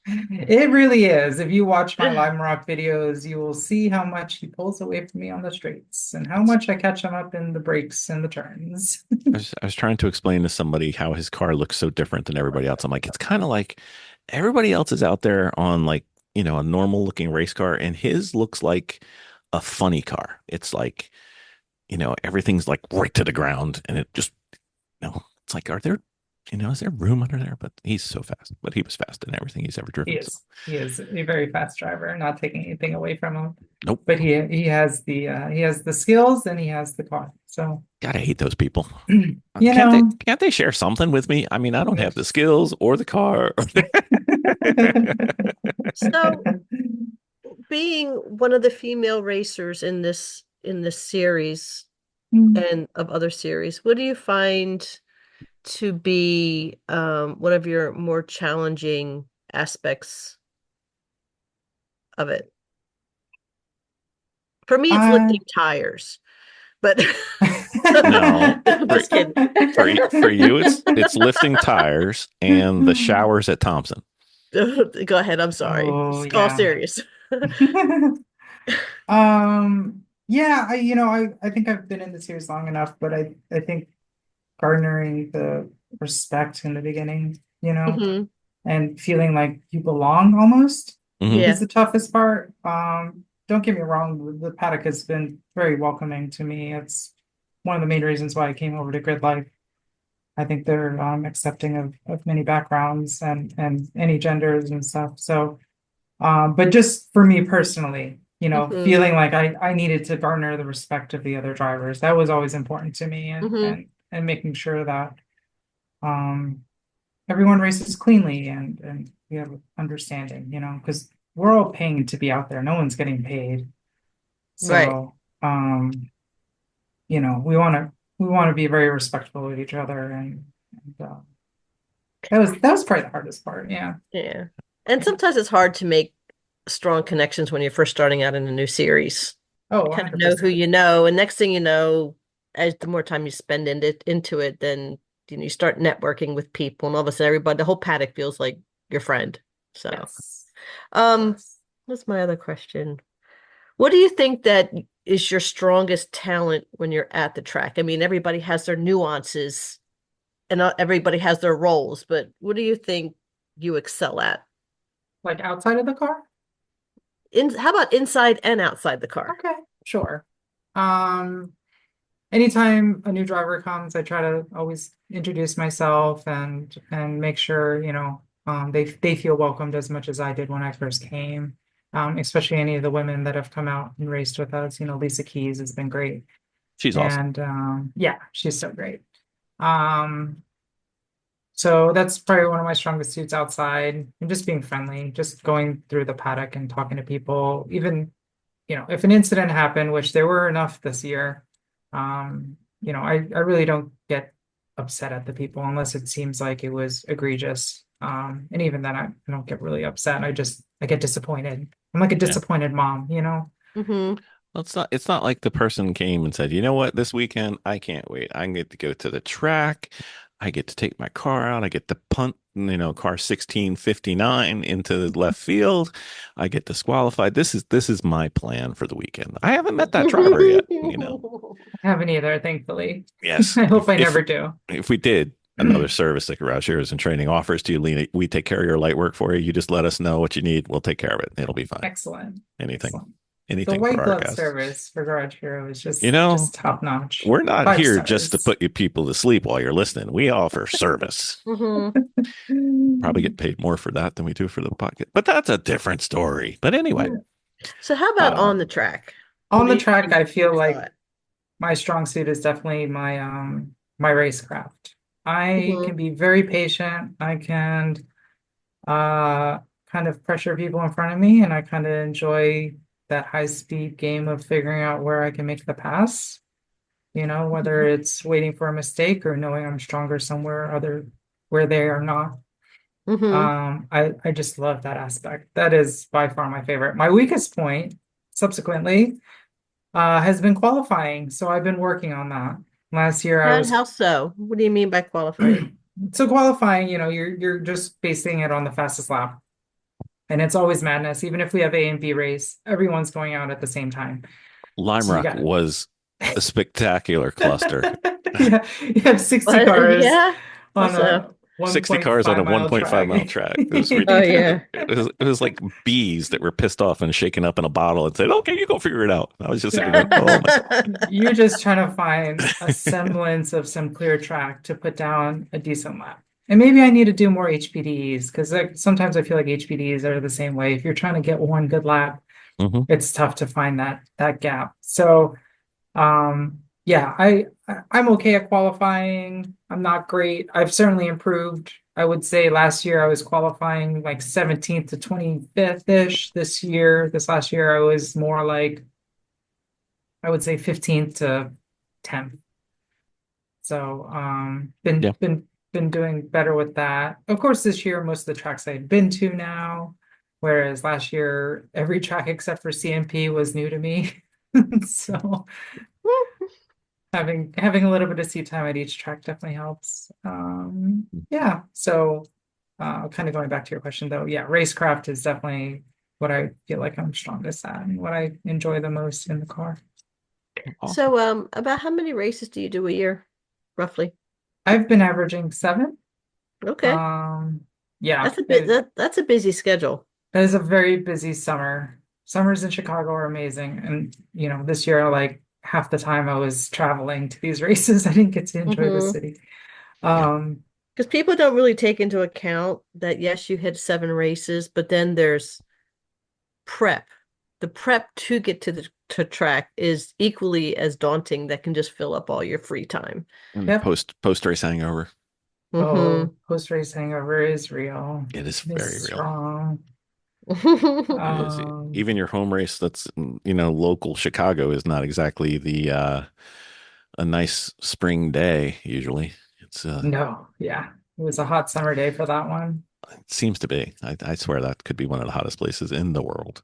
It really is. If you watch my Lime Rock videos, you will see how much he pulls away from me on the straights and how much I catch him up in the breaks and the turns. I was trying to explain to somebody how his car looks so different than everybody else. I'm like, it's kind of like everybody else is out there on like, you know, a normal looking race car, and his looks like a funny car. It's like, you know, everything's like right to the ground, and it just, you know, it's like, are there, you know, is there room under there? But he's so fast. But he was fast in everything he's ever He driven. So is. He is a very fast driver, not taking anything away from him. nope. But he has the skills and he has the car. So Gotta hate those people. you Can't know. they share something with me? I mean, I don't have the skills or the car. So, being one of the female racers in this series and of other series, what do you find to be one of your more challenging aspects of it? For me, it's lifting tires, but No. just kidding. For you, it's lifting tires and the showers at Thompson. Go ahead. I'm sorry. Oh, It's all yeah. serious. Yeah, I think I've been in the series long enough, but I think garnering the respect in the beginning, Mhm. and feeling like you belong almost Mhm. Yeah. is the toughest part. Don't get me wrong, the paddock has been very welcoming to me. It's one of the main reasons why I came over to GridLife. I think they're accepting of many backgrounds and any genders and stuff. So but just for me personally, Mhm. feeling like I needed to garner the respect of the other drivers. That was always important to me, and Mhm. and making sure that um everyone races cleanly and we have understanding, because we're all paying to be out there. No one's getting paid. Right. So we want to be very respectful of each other, and that was probably the hardest part. Yeah. Yeah. And sometimes it's hard to make strong connections when you're first starting out in a new series. Oh, You kind of know who 100%. you know, and next thing you know, as the more time you spend into it, then you start networking with people, and all of a sudden, everybody, the whole paddock feels like your friend. So, Yes. um, what's my other question? What do you think that is your strongest talent when you're at the track? I mean, everybody has their nuances, and not everybody has their roles, but what do you think you excel at? Like outside of the car? How about inside and outside the car? Okay, sure. Um, Anytime a new driver comes, I try to always introduce myself and make sure, they feel welcomed as much as I did when I first came. Especially any of the women that have come out and raced with us. Lisa Keys has been great. She's awesome. And yeah, she's so great. So that's probably one of my strongest suits outside, and just being friendly, just going through the paddock and talking to people. Even, if an incident happened, which there were enough this year, I really don't get upset at the people unless it seems like it was egregious. And even then I don't get really upset. I get disappointed. I'm like a disappointed mom, Mm-hmm. Well, it's not like the person came and said, you know what, this weekend I can't wait. I get to go to the track. I get to take my car out. I get to punt, car 1659 into the left field. I get disqualified. This is my plan for the weekend. I haven't met that driver yet. I haven't either, thankfully. Yes. I hope I If never do. if we did another service like Garage Heroes and Training offers to you, Lena, we take care of your light work for you. You just let us know what you need. We'll take care of it. It'll be fine. Excellent. Anything. Excellent. The anything for white our glove guests. service for Garage Hero is You know, just top notch. we're not 5 here just to stars. put you people to sleep while you're listening. We offer service. Probably get paid more for that than we do for the pocket, but that's a different story. But anyway, So how about uh, on the track? On What the do you track, I feel first like thought? my strong suit is definitely my racecraft. I Mhm. can be very patient. I can uh kind of pressure people in front of me, and I kind of enjoy that high speed game of figuring out where I can make the pass. Whether it's waiting for a mistake or knowing I'm stronger somewhere other where they are not. Mhm. I just love that aspect. That is by far my favorite. My weakest point, subsequently, has been qualifying. So I've been working on that. Last year I was How so? What do you mean by qualifying? so qualifying, you're just basing it on the fastest lap. And it's always madness. Even if we have A and B race, everyone's going out at the same time. Lime So you Rock got was a spectacular cluster. yeah, you have 60 What? cars Yeah. on Also, a 60 cars on a 1.5 mile 1.5 mile track. track. It was oh ridiculous. yeah. It was like bees that were pissed off and shaken up in a bottle and said, "Okay, you go figure it out." I was just sitting there Yeah. going, "Oh my You're just trying to find a semblance of some clear track to put down a decent lap. And maybe I need to do more HPDs because sometimes I feel like HPDs are the same way. If you're trying to get one good lap, God." it's tough to find that gap. So yeah, I'm okay at qualifying. I'm not great. I've certainly improved. I would say last year I was qualifying like 17th to 25th-ish. This last year I was more like I would say 15th to 10th. So Yeah. been doing better with that. Of course, this year most of the tracks I've been to now, whereas last year every track except for CMP was new to me. So having a little bit of seat time at each track definitely helps. Yeah. So kind of going back to your question though, yeah, racecraft is definitely what I feel like I'm strongest at and what I enjoy the most in the car. Awesome. So, about how many races do you do a year, roughly? I've been averaging 7. Okay, Yeah, that's a bit that's a busy schedule. it is a very busy summer. Summers in Chicago are amazing. And, this year, like half the time I was traveling to these races, I didn't get to enjoy the Mm-hmm. city. Yeah. Because people don't really take into account that yes, you hit 7 races, but then there's prep. The prep to get to the to track is equally as daunting. That can just fill up all your free time. And Yep. post race hangover. Mm-hmm. Oh, post-race hangover is real. It is It is very real. strong. It is. Um, Even your home race that's local Chicago is not exactly the a nice spring day usually. no, yeah. It was a hot summer day for that one. It seems to be. I swear that could be one of the hottest places in the world.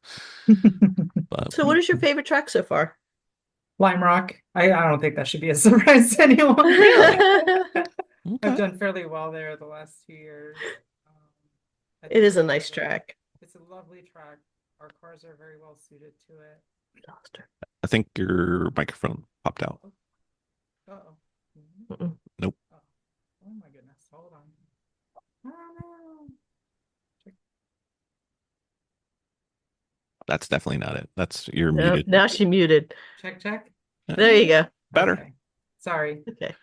But So, what is your favorite track so far? Lime Rock. I don't think that should be a surprise to anyone. really, I've okay. done fairly well there the last 2 years. I It think is a nice track. it's a lovely track. Our cars are very well suited to it. I think your microphone popped out. Uh-oh. Mm-mm. Nope. Oh. Oh my goodness. Hold on. Oh no. That's definitely not it. You're No, muted. now she muted. Check. There you go. Better. Okay. Sorry. Okay.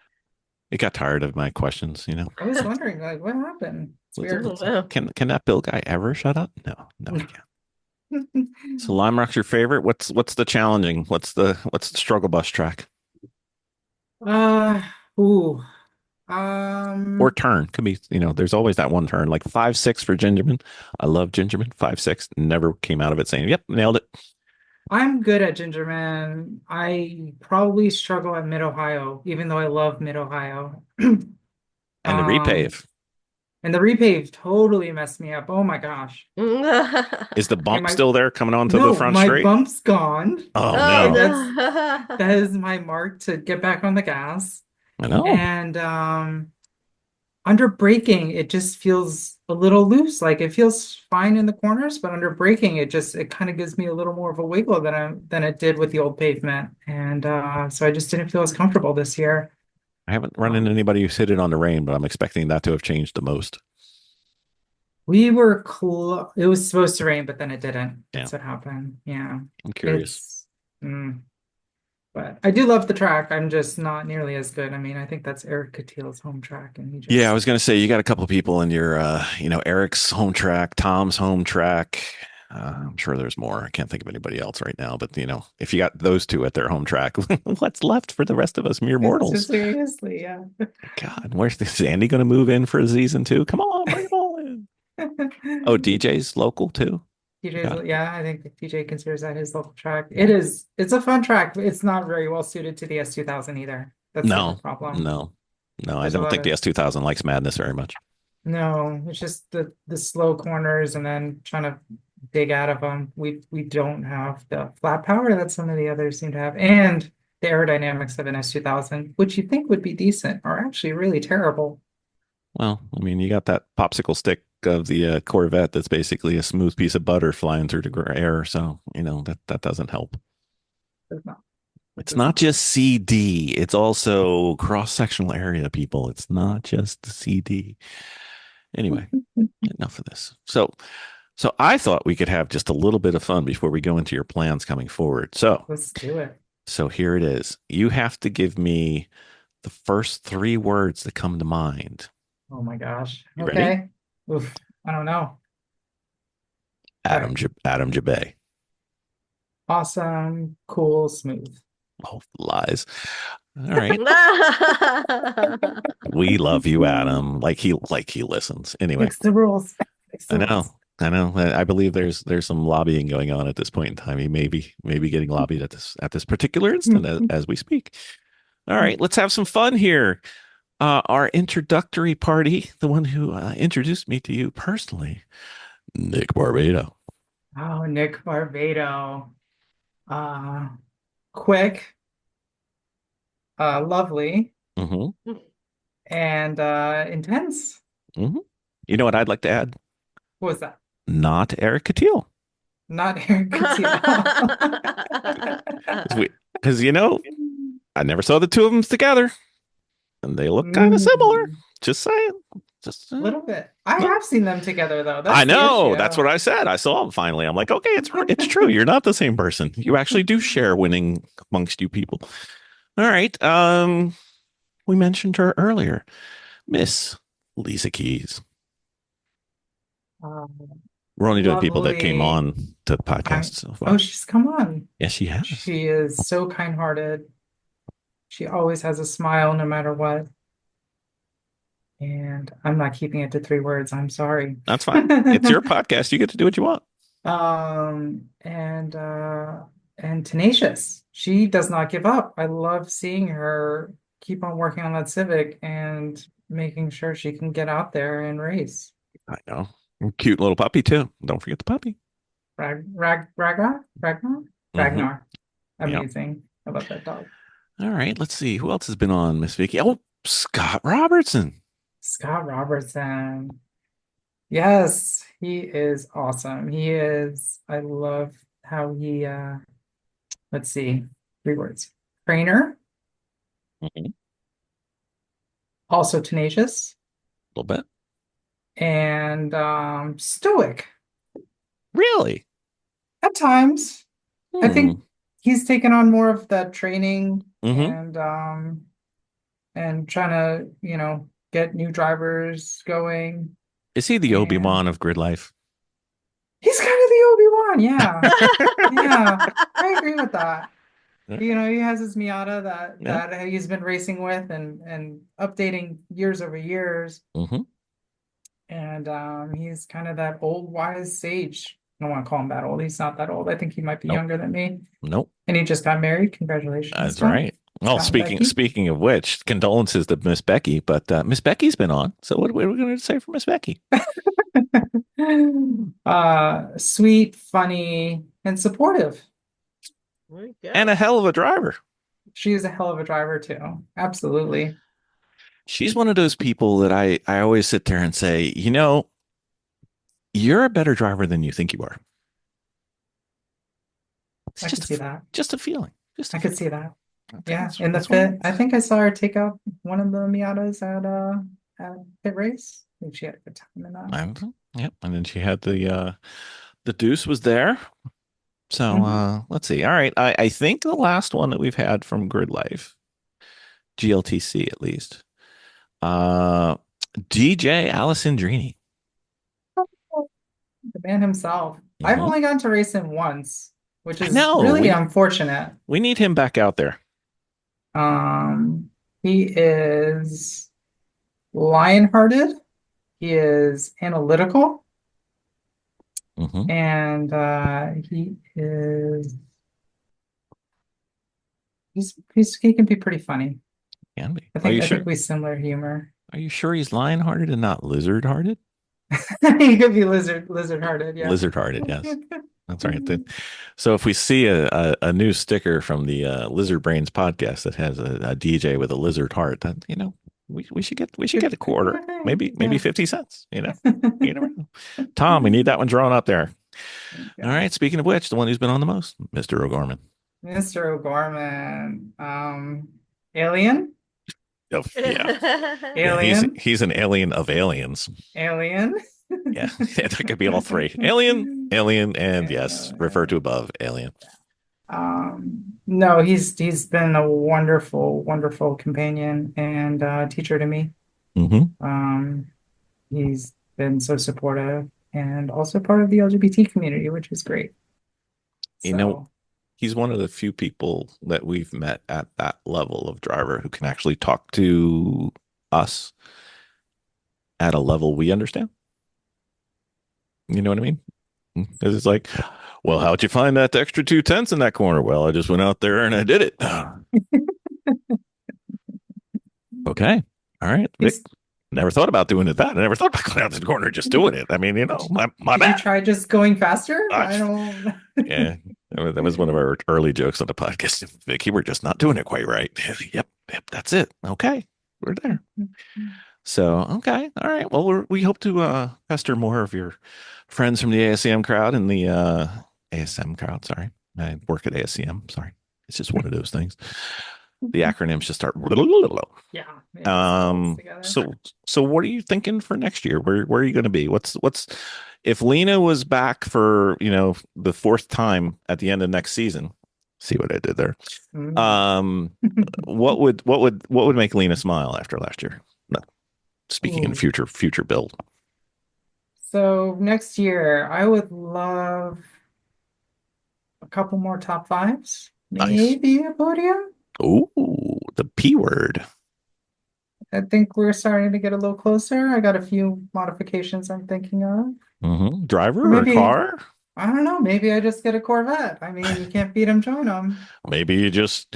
It got tired of my questions. I was wondering, like, what happened? It's weird. Oh, wow. Can that Bill guy ever shut up? No, he can't. So Lime Rock's your favorite? What's the challenging? What's the struggle bus track? Uh, ooh. Or turn. Could be, there's always that one turn, like 5-6 for Gingerman. I love Gingerman. 5-6. Never came out of it saying, "Yep, nailed it." I'm good at Gingerman. I probably struggle at Mid Ohio, even though I love Mid Ohio. And the repave. And the repave totally messed me up. Oh my gosh. Is the Okay, bump still there coming onto the no, front my straight? bump's gone. Oh Oh no. That is my mark to get back on the gas. I know. And under braking, it just feels a little loose. Like it feels fine in the corners, but under braking, it kind of gives me a little more of a wiggle than it did with the old pavement. And so I just didn't feel as comfortable this year. I haven't run into anybody who's hit it on the rain, but I'm expecting that to have changed the most. We were cool. It was supposed to rain, but then it didn't. Yeah, That's what happened. Yeah. I'm curious. It's, mm, but I do love the track. I'm just not nearly as good. I mean, I think that's Eric Catil's home track, and he Yeah, I just, was going to say you got a couple of people in your, Eric's home track, Tom's home track. I'm sure there's more. I can't think of anybody else right now, but if you got those two at their home track, what's left for the rest of us mere it's mortals? just seriously, yeah. God, where's Andy going to move in for a season two? Come on, bring it all in. Oh, DJ's local too. TJ's, Got yeah, I think TJ considers that his local track. It's a fun track. It's not very well suited to the S2000 either. That's the only no, problem. no, no. I There's a don't lot think of the S2000 likes madness very much. No, it's just the slow corners and then trying to dig out of them. We don't have the flat power that some of the others seem to have, and the aerodynamics of an S2000, which you think would be decent, are actually really terrible. Well, I mean, you got that popsicle stick of the Corvette that's basically a smooth piece of butter flying through the air. So, that doesn't help. It's not. It It's does not not. just CD, it's also cross-sectional area, people. It's not just the CD. Anyway, enough of this. So I thought we could have just a little bit of fun before we go into your plans coming forward. So, Let's do it. so here it is. You have to give me the first three words that come to mind. Oh my gosh. You ready? Okay. Oof. I don't know. All right. Adam Jabay. Awesome, cool, smooth. Oh, lies. All right. We love you, Adam. Like he listens. Anyway, Fix the rules. Fix I the know. rules. I know. I believe there's some lobbying going on at this point in time. He may be getting lobbied at this particular instant as we speak. All right, let's have some fun here. Our introductory party, the one who introduced me to you personally, Nick Barbado. Oh, Nick Barbado. Uh, quick, lovely, Mm-hmm. and intense. Mm-hmm. You know what I'd like to add? What was that? Not Eric Catil. Not Eric Catillo. Because I never saw the two of them together, and they look kind of similar. Mm, Just saying. Just a little bit. I have seen them together though. I That's the know. issue. That's what I said. I saw them finally. I'm like, okay, it's true. You're not the same person. You actually do share winning amongst you people. All right. We mentioned her earlier, Miss Lisa Keys. Um, We're only doing people that came lovely. on to the podcast so far. Oh, she's come on. Yes, she has. She is so kind-hearted. She always has a smile no matter what. And I'm not keeping it to 3 words. I'm sorry. That's fine. It's your podcast. You get to do what you want. And tenacious. She does not give up. I love seeing her keep on working on that Civic and making sure she can get out there and race. I know. Cute little puppy too. Don't forget the puppy. Ragnar? Mhm. Ragnar. Yep. Amazing. I love that dog. All right. Let's see. Who else has been on, Miss Vicky? Oh, Scott Robertson. Scott Robertson. Yes, he is awesome. He is, I love how he let's see, 3 words. Trainer, Mhm. A also tenacious, little bit. and stoic Really? at times. I Hmm. think he's taken on more of that training Mm-hmm. and trying to, get new drivers going. Is he the And Obi-Wan of grid life? he's kind of the Obi-Wan, yeah. Yeah, I agree with that. He has his Miata Yeah. that he's been racing with and updating years over years. Mm-hmm. And he's kind of that old wise sage. I don't want to call him that old. He's not that old. I think he might be Nope. younger than me. Nope. And he just got married. Congratulations, That's Scott. right. Well, Scott and Becky. speaking of which, condolences to Miss Becky, but Miss Becky's been on. So what are we going to say for Miss Becky? Sweet, funny, and supportive. There you go. And a hell of a driver. She is a hell of a driver too. Absolutely. She's one of those people that I always sit there and say, you're a better driver than you think you are. It's I could see that. just a feeling. I could see that. Yeah, That's- in the that's what- pit. I think I saw her take out one of the Miatas at Pit Race. I think she had a good time in that. Yep. And then she had the deuce was there. So Mhm. let's see. All right. I think the last one that we've had from GridLife, GLTC at least. Uh DJ Alessandrini. The man himself. I've Hmm. only gotten to race him once, which I is know. really We unfortunate. we need him back out there. Um, he is lion-hearted. He is analytical, Hmm. and he can be pretty funny. Can be. I Are think you I sure? think we similar humor. Are you sure he's lion-hearted and not lizard-hearted? He could be lizard-hearted, yeah. Lizard-hearted, yes. That's right. So if we see a new sticker from the Lizard Brains podcast that has a DJ with a lizard heart, then we should get a quarter, maybe Yeah. 50 cents. You never know. Tom, we need that one drawn up there. All Yeah. right. Speaking of which, the one who's been on the most, Mr. O'Gorman. Mr. O'Gorman, alien, Oh, yeah, yeah. He's alien, he's an alien of aliens. alien. Yeah, that could be all three: alien, alien, and yes, refer to Alien. above, alien. No, he's been a wonderful, wonderful companion and teacher to me. Hmm. Um, he's been so supportive and also part of the LGBT community, which is great. You know, So, he's one of the few people that we've met at that level of driver who can actually talk to us at a level we understand. You know what I mean? Because it's like, well, how'd you find that extra 2/10 in that corner? Well, I just went out there and I did it. Okay. All right. Vic, he's, never thought about doing it that. I never thought about going out to the corner and just doing it. I mean, my did you bad. try just going faster? Uh, I don't. yeah. That was one of our early jokes on the podcast. Vicky, we're just not doing it quite right. Yep. Yep. That's it. Okay. We're there. So, okay. All right. Well, we hope to pester more of your friends from the ASCM crowd and the ASM crowd. Sorry. I work at ASCM. Sorry. It's just one of those things. The acronyms just start. Yeah, it just melts together. So what are you thinking for next year? Where are you going to be? What's if Lena was back for, the fourth time at the end of next season? See what I did there. Mm. Um, what would make Lena smile after last year? No, speaking in Ooh. future build. So next year, I would love a couple more top fives, Nice. maybe a podium. Ooh, the P word. I think we're starting to get a little closer. I got a few modifications I'm thinking of. Or Driver or maybe, car? I don't know, maybe I just get a Corvette. I mean, you can't beat them, join them. Maybe you just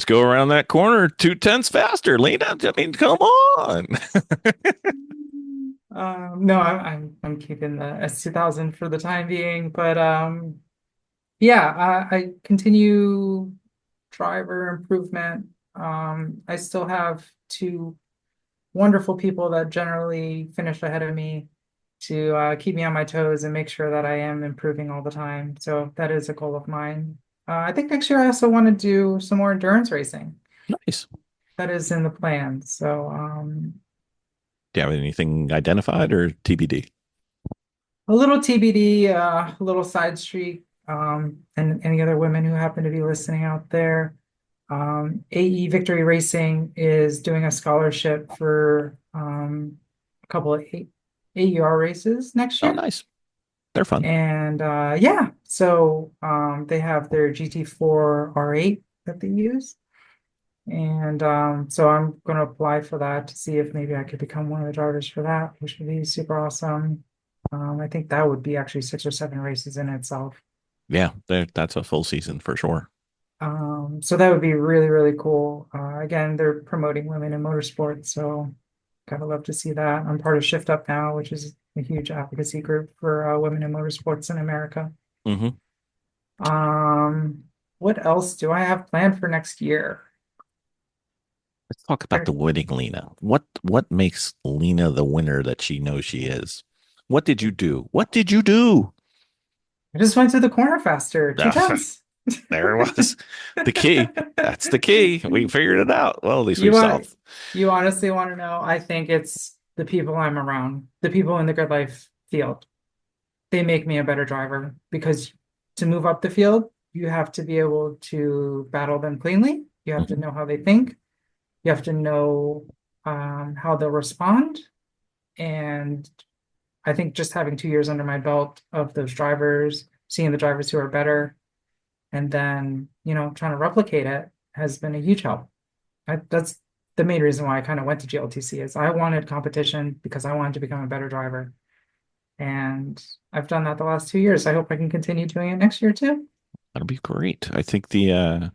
go around that corner 2/10 faster, Lena. I mean, come on. No, I'm keeping the S2000 for the time being, but yeah, I continue driver improvement. I still have two wonderful people that generally finish ahead of me to keep me on my toes and make sure that I am improving all the time. So that is a goal of mine. I think next year I also want to do some more endurance racing. Nice. That is in the plan. So Do you have anything identified or TBD? a little TBD, a little side street, and any other women who happen to be listening out there. AE Victory Racing is doing a scholarship for a couple of AER races next Oh, year. nice. They're fun. And yeah, so they have their GT4 R8 that they use. And so I'm going to apply for that to see if maybe I could become one of the drivers for that, which would be super awesome. I think that would be actually 6 or 7 races in itself. Yeah, that's a full season for sure. So that would be really, really cool. Again, they're promoting women in motorsports, so gotta love to see that. I'm part of Shift Up Now, which is a huge advocacy group for women in motorsports in America. Hmm. What else do I have planned for next year? Let's talk about the winning Lena. What makes Lena the winner that she knows she is? What did you do? What did you do? I just went to the corner faster, two Ah, tenths. there it was. The key. That's the key. We figured it out. Well, at least we You want solved. you honestly want to know? I think it's the people I'm around, the people in the GridLife field. They make me a better driver because to move up the field, you have to be able to battle them cleanly. You have to know how they think. You have to know how they'll respond. And I think just having 2 years under my belt of those drivers, seeing the drivers who are better, and then, trying to replicate it has been a huge help. That's the main reason why I kind of went to GLTC is I wanted competition because I wanted to become a better driver. And I've done that the last 2 years. I hope I can continue doing it next year too. That'll be great. I think the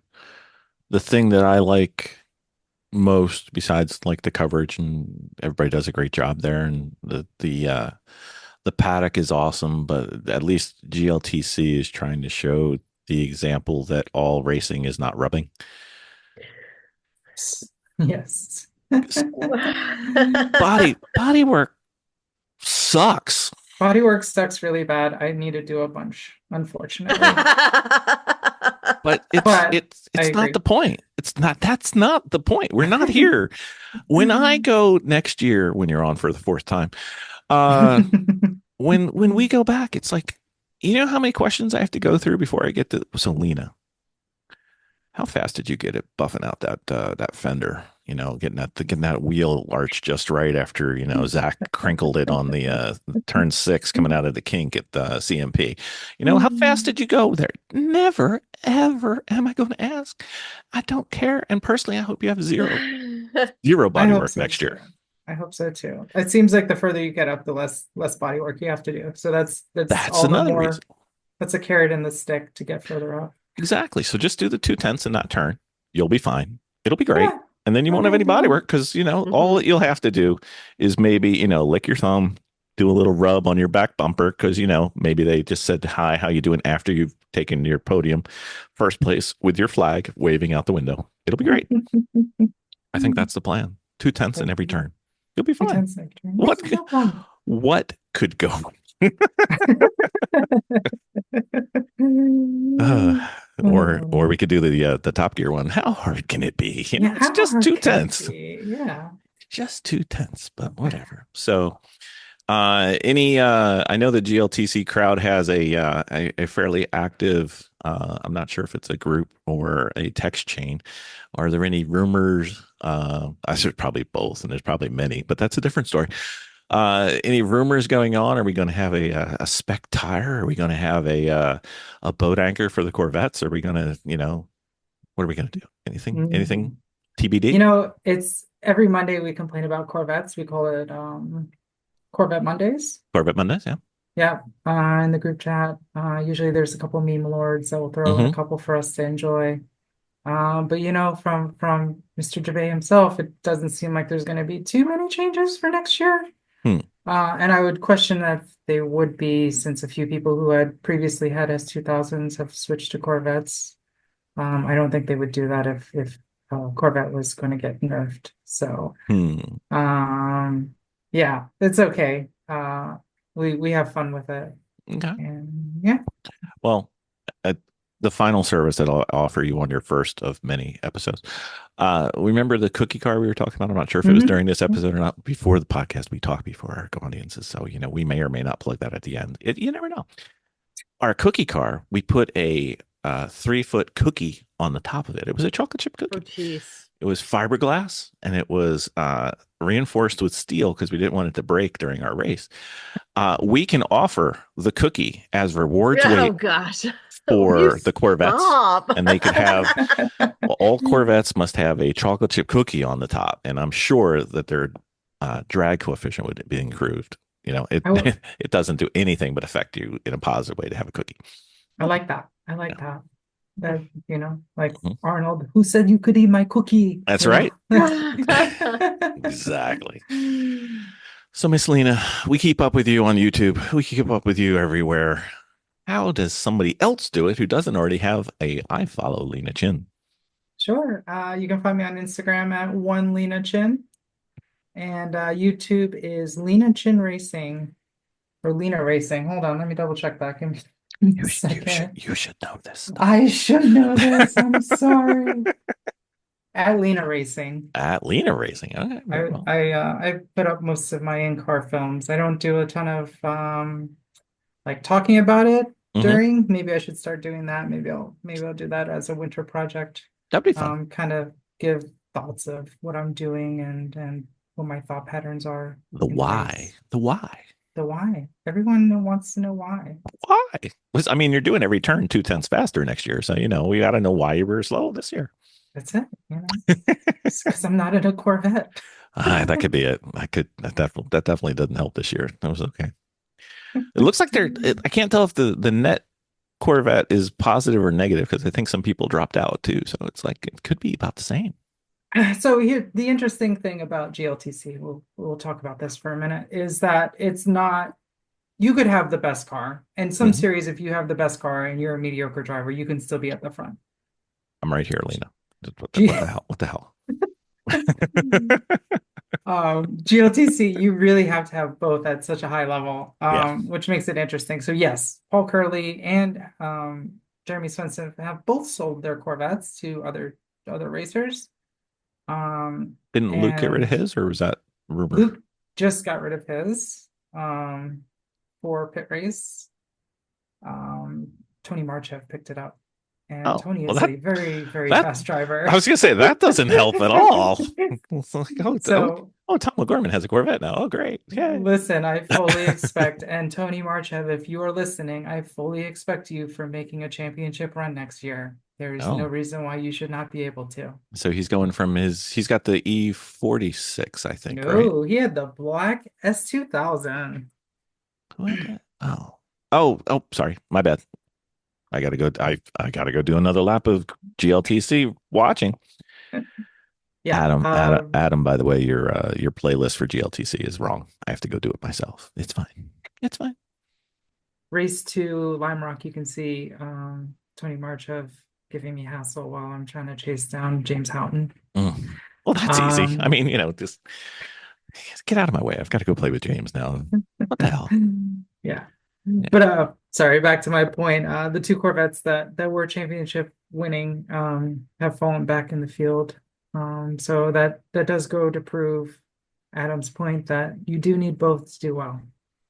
thing that I like most, besides like the coverage, and everybody does a great job there, and the paddock is awesome, but at least GLTC is trying to show the example that all racing is not rubbing. Yes. Body work sucks. Bodywork sucks really bad. I need to do a bunch, unfortunately. But it's not the point. That's not the point. We're not here. When I go next year, when you're on for the fourth time, when we go back, it's like, you know how many questions I have to go through before I get to, so Lena, how fast did you get it buffing out that fender? Getting that wheel arch just right after, Zach crinkled it on the turn 6 coming out of the kink at the CMP. How fast did you go there? Never, ever am I going to ask. I don't care. And personally, I hope you have zero body work next year. I hope so too. It seems like the further you get up, the less body work you have to do. So that's all another the more reason. That's a carrot in the stick to get further up. Exactly. So just do the 2/10 in that turn. You'll be fine. It'll be great. Yeah. And then you won't have any body work because, all that you'll have to do is maybe, lick your thumb, do a little rub on your back bumper because, maybe they just said, hi, how you doing after you've taken your podium first place with your flag waving out the window. It'll be great. I think that's the plan. 2/10 in every turn. You'll be fine. What could go? Or we could do the Top Gear one. How hard can it be? It's just 2/10. Yeah, just 2/10, but whatever. So, I know the GLTC crowd has a fairly active. I'm not sure if it's a group or a text chain. Are there any rumors? I should probably both, and there's probably many, but that's a different story. Any rumors going on? Are we going to have a spec tire? Are we going to have a boat anchor for the Corvettes? Are we going to, what are we going to do? Anything TBD? It's every Monday we complain about Corvettes. We call it Corvette Mondays. Corvette Mondays, yeah. Yeah. In the group chat, usually there's a couple meme lords that will throw in a couple for us to enjoy. But from Mr. Gervais himself, it doesn't seem like there's going to be too many changes for next year. And I would question that they would be, since a few people who had previously had S2000s have switched to Corvettes. I don't think they would do that if Corvette was going to get nerfed. So, yeah, it's okay. We have fun with it. Okay. And yeah. Well, the final service that I'll offer you on your first of many episodes. Remember the cookie car we were talking about? I'm not sure if it was during this episode or not. Before the podcast, we talk before our audiences. So, we may or may not plug that at the end. You never know. Our cookie car, we put a 3-foot cookie on the top of it. It was a chocolate chip cookie. Oh, jeez. It was fiberglass and it was reinforced with steel because we didn't want it to break during our race. We can offer the cookie as rewards weight gosh. for the Corvettes. Stop. And they could have, all Corvettes must have a chocolate chip cookie on the top. And I'm sure that their drag coefficient would be improved. It doesn't do anything but affect you in a positive way to have a cookie. I like that. That, like Arnold, who said you could eat my cookie? That's right. Exactly. So, Miss Lena, we keep up with you on YouTube. We keep up with you everywhere. How does somebody else do it who doesn't already have I follow Lena Chin? Sure. You can find me on Instagram at one Lena Chin. And YouTube is Lena Chin Racing or Lena Racing. Hold on, let me double check that. Give me You should know this. I should know this. I'm sorry. At Lena Racing. At Lena Racing. Okay, very well. I put up most of my in-car films. I don't do a ton of like talking about it during. Maybe I should start doing that. Maybe I'll do that as a winter project. That'd be fun. Kind of give thoughts of what I'm doing and what my thought patterns are. The in why. race. The why. The why. Everyone wants to know why. Why? I mean, you're doing every turn 2/10 faster next year, so we got to know why you were slow this year. That's it. Because I'm not in a Corvette. That could be it. That definitely doesn't help this year. That was okay. It looks like I can't tell if the net Corvette is positive or negative because I think some people dropped out too. So it's like it could be about the same. So here, the interesting thing about GLTC, we'll talk about this for a minute, is that it's not. You could have the best car. In some series, if you have the best car and you're a mediocre driver, you can still be at the front. I'm right here, Lena. What the hell? What the hell? GLTC, you really have to have both at such a high level, which makes it interesting. So yes, Paul Curley and Jeremy Swenson have both sold their Corvettes to other racers. Didn't Luke get rid of his, or was that rumor? Luke just got rid of his for pit race. Tony Marchev picked it up. And Tony is a very, very fast driver. I was going to say, that doesn't help at all. It's like, Tom McGorman has a Corvette now. Oh, great. Yeah. Listen, I fully expect, and Tony Marchev, if you are listening, I fully expect you for making a championship run next year. There is no reason why you should not be able to. So he's going from he's got the E46, I think, right? He had the black S2000. Oh, sorry. My bad. I gotta go. I gotta go do another lap of GLTC watching. Yeah, Adam. By the way, your playlist for GLTC is wrong. I have to go do it myself. It's fine. It's fine. Race to Lime Rock. You can see Tony Marchev giving me hassle while I'm trying to chase down James Houghton. Well, that's easy. I mean, just get out of my way. I've got to go play with James now. What the hell? Yeah. But sorry, back to my point. The two Corvettes that were championship winning have fallen back in the field. So that does go to prove Adam's point that you do need both to do well.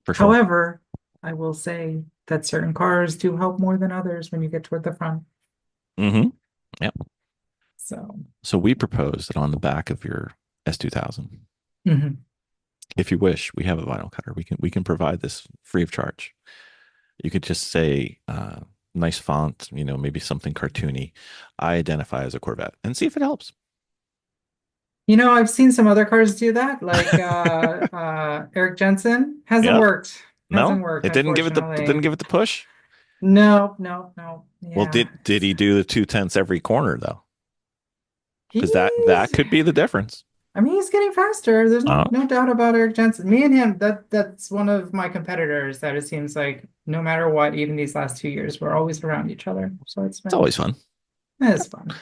For sure. However, I will say that certain cars do help more than others when you get toward the front. Yep. So we propose that on the back of your S2000, if you wish, we have a vinyl cutter. We can provide this free of charge. You could just say nice font, maybe something cartoony. I identify as a Corvette, and see if it helps. I've seen some other cars do that, like Eric Jensen. Hasn't worked. Hasn't worked. It didn't give it the push. No. Yeah. Well, did he do the 2/10 every corner though? Because that could be the difference. I mean, he's getting faster. There's no doubt about Eric Jensen. Me and him, that's one of my competitors that it seems like no matter what, even these last 2 years, we're always around each other. So it's always fun. It's fun.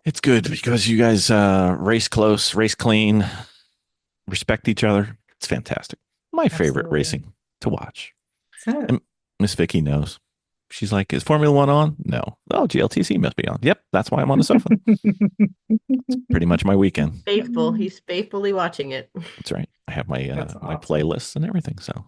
It's good because you guys race close, race clean, respect each other. It's fantastic. My favorite racing to watch. And Miss Vicky knows. She's like, is Formula One on? No. Oh, GLTC must be on. Yep, that's why I'm on the sofa. It's pretty much my weekend. Faithful. He's faithfully watching it. That's right. I have my my playlists and everything. So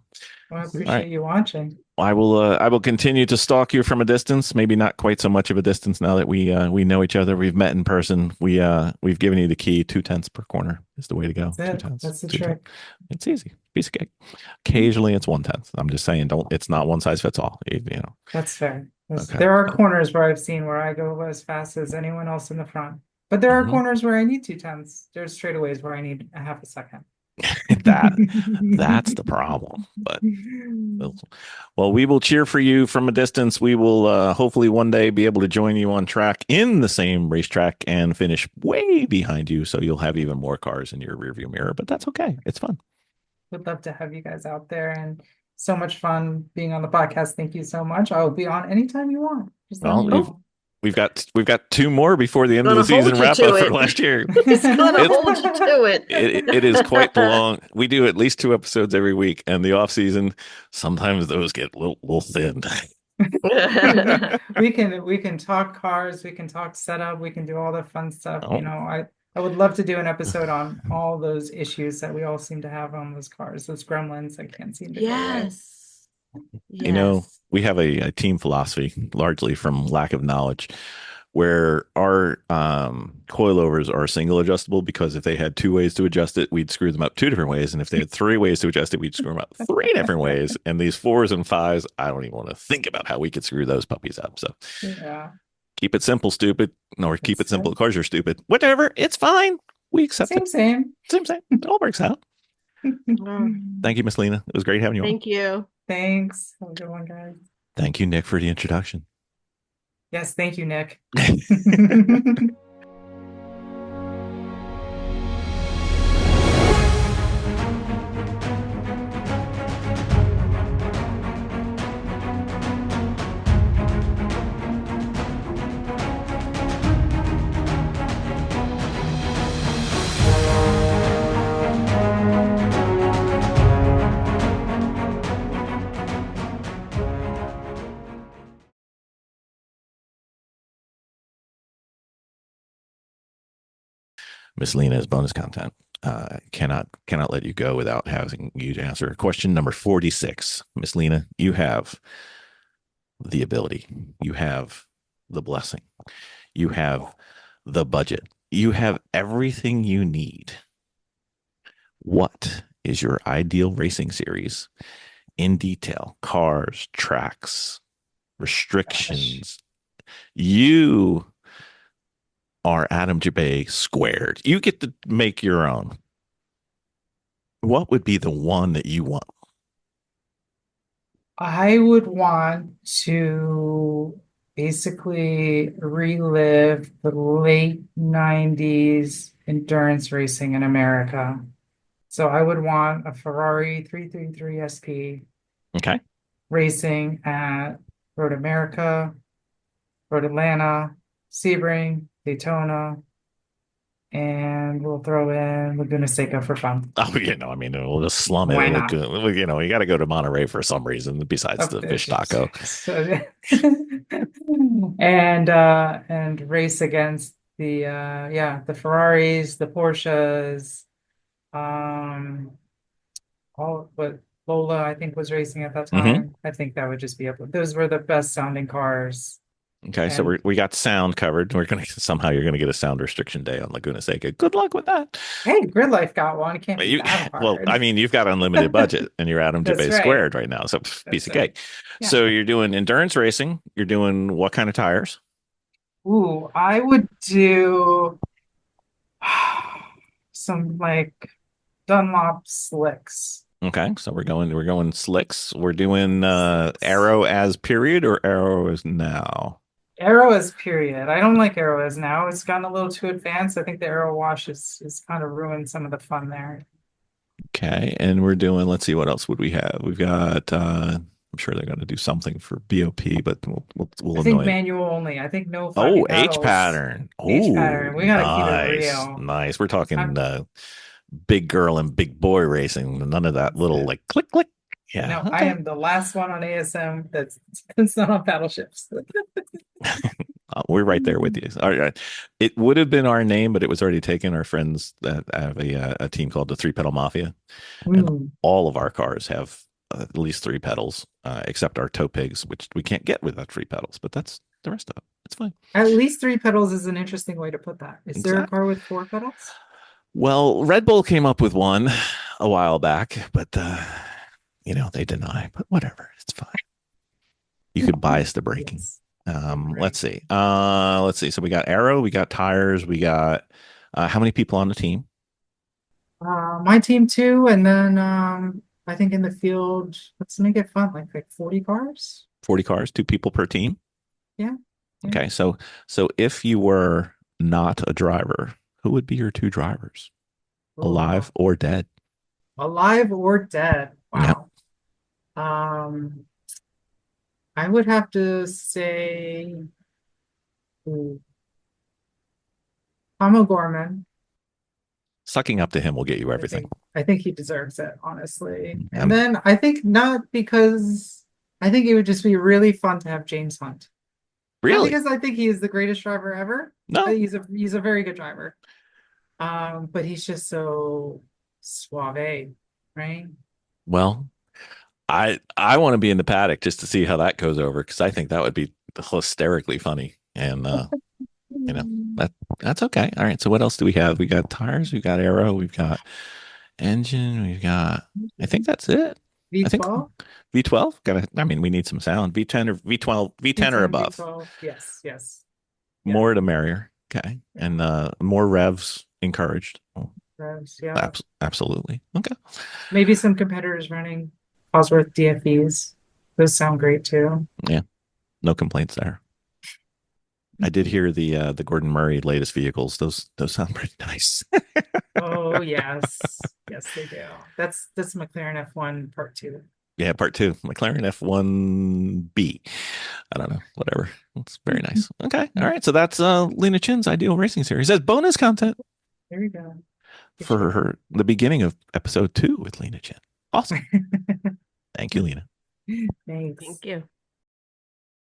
I appreciate you watching. I will continue to stalk you from a distance. Maybe not quite so much of a distance now that we know each other. We've met in person. We've given you the key. 2/10 per corner is the way to go. That's the trick. It's easy. Piece of cake. Occasionally it's 1/10. I'm just saying, it's not one size fits all. That's fair. Okay. There are corners where I've seen where I go as fast as anyone else in the front. But there are corners where I need 2/10. There's straightaways where I need a half a second. That's the problem. But well, we will cheer for you from a distance. We will hopefully one day be able to join you on track in the same racetrack and finish way behind you, so you'll have even more cars in your rearview mirror. But that's okay. It's fun. Would love to have you guys out there, and so much fun being on the podcast. Thank you so much. I will be on anytime you want. We've got 2 more before the end of the season wrap up for last year. It's gonna hold you to it. It is quite long. We do at least 2 episodes every week, and the off season sometimes those get a little thin. We can talk cars, we can talk setup, we can do all the fun stuff. Oh, I would love to do an episode on all those issues that we all seem to have on those cars, those gremlins that can't seem to go away. Yes. Yes. we have a team philosophy, largely from lack of knowledge, where our coilovers are single adjustable because if they had two ways to adjust it, we'd screw them up two different ways. And if they had three ways to adjust it, we'd screw them up three different ways. And these fours and fives, I don't even want to think about how we could screw those puppies up. So Yeah. keep it simple, stupid, or keep it That's simple it. because you're stupid. Whatever, it's fine. We accept Same, it. same. Same. It all works out. Oh, Thank you, Miss Lena. It was great having you on. thank you. Thanks. Have a good one, guys. Thank you, Nick, for the introduction. Yes, thank you, Nick. Miss Lena is bonus content. Cannot let you go without having you to answer question number 46. Miss Lena, you have the ability, you have the blessing, you have the budget, you have everything you need. What is your ideal racing series in detail? Cars, tracks, restrictions. You are Adam Jabay squared. You get to make your own. What would be the one that you want? I would want to basically relive the late 90s endurance racing in America. So I would want a Ferrari 333 SP Okay. racing at Road America, Road Atlanta, Sebring, Daytona, and we'll throw in Laguna Seca for fun. Oh, I mean, we'll just slum it. Why not? You got to go to Monterey for some reason besides the fish taco. And race against the Ferraris, the Porsches, all what Lola I think was racing at that time. I think that would just be up. Those were the best sounding cars. Okay, so And we got sound covered. You're gonna get a sound restriction day on Laguna Seca. Good luck with that. hey, GridLife got one. It can't be that Well, hard. I mean, you've got unlimited budget, and you're Adam That's Jabay right. squared right now, so piece of cake. Yeah. So you're doing endurance racing. You're doing what kind of tires? Ooh, I would do some like Dunlop slicks. Okay, so we're going slicks. We're doing Arrow as period or Arrow as now. Arrow is period. I don't like Arrow as now. It's gotten a little too advanced. I think the Arrow wash is kind of ruined some of the fun there. Okay, and we're doing. Let's see, what else would we have? We've got. I'm sure they're going to do something for BOP, but we'll I think annoy it. manual only. I think no flappy Oh, H paddles. pattern. H Oh, pattern. We gotta keep it nice, real. nice. We're talking I'm- big girl and big boy racing. None of that little like click click. Yeah, No, I okay. am the last one on ASM that's not on battleships. We're right there with you. All right. It would have been our name, but it was already taken. Our friends that have a team called the Three Pedal Mafia, and Ooh. all of our cars have at least three pedals, except our tow pigs, which we can't get without three pedals. But that's the rest of it. It's fine. At least three pedals is an interesting way to put that. Is there a Exactly. car with four pedals? Well, Red Bull came up with one a while back, but they deny. But whatever, it's fine. You could bias the braking. Yes. Let's see. So we got Arrow, we got tires, we got how many people on the team? My team too, and then I think in the field, let's make it fun, like 40 cars. 40 cars, 2 people per team. Yeah. Okay, so if you were not a driver, who would be your 2 drivers? Alive or dead? Alive or dead. Wow. I would have to say Tom O'Gorman. Sucking up to him will get you everything. I think he deserves it, honestly. Mm, And then I think not because I think it would just be really fun to have James Hunt. Not Really? because I think he is the greatest driver ever. No. He's a very good driver. But he's just so suave, right? Well, I want to be in the paddock just to see how that goes over because I think that would be hysterically funny. And you know, that's okay. All right. So what else do we have? We got tires, we've got aero, we've got engine, we've got I think that's it. I think V12, V12. I mean, we need some sound. V10 or V12, V10 or V10, above. V12. Yes, yes. Yeah. More to merrier. Okay. Yeah. And more revs encouraged. Yeah. Absolutely. Okay. Maybe some competitors running Cosworth DFEs. Those sound great too. Yeah. No complaints there. I did hear the Gordon Murray latest vehicles. Those sound pretty nice. Oh yes. Yes, they do. That's McLaren F1 Part 2. Yeah, part two, McLaren F1B. I don't know, whatever. It's very nice. Okay, all right. So that's Lena Chin's Ideal Racing Series. That's bonus content There you go. Good for job. the beginning of episode 2 with Lena Chin. Awesome. Thank you, Lena. Thanks. Thank you.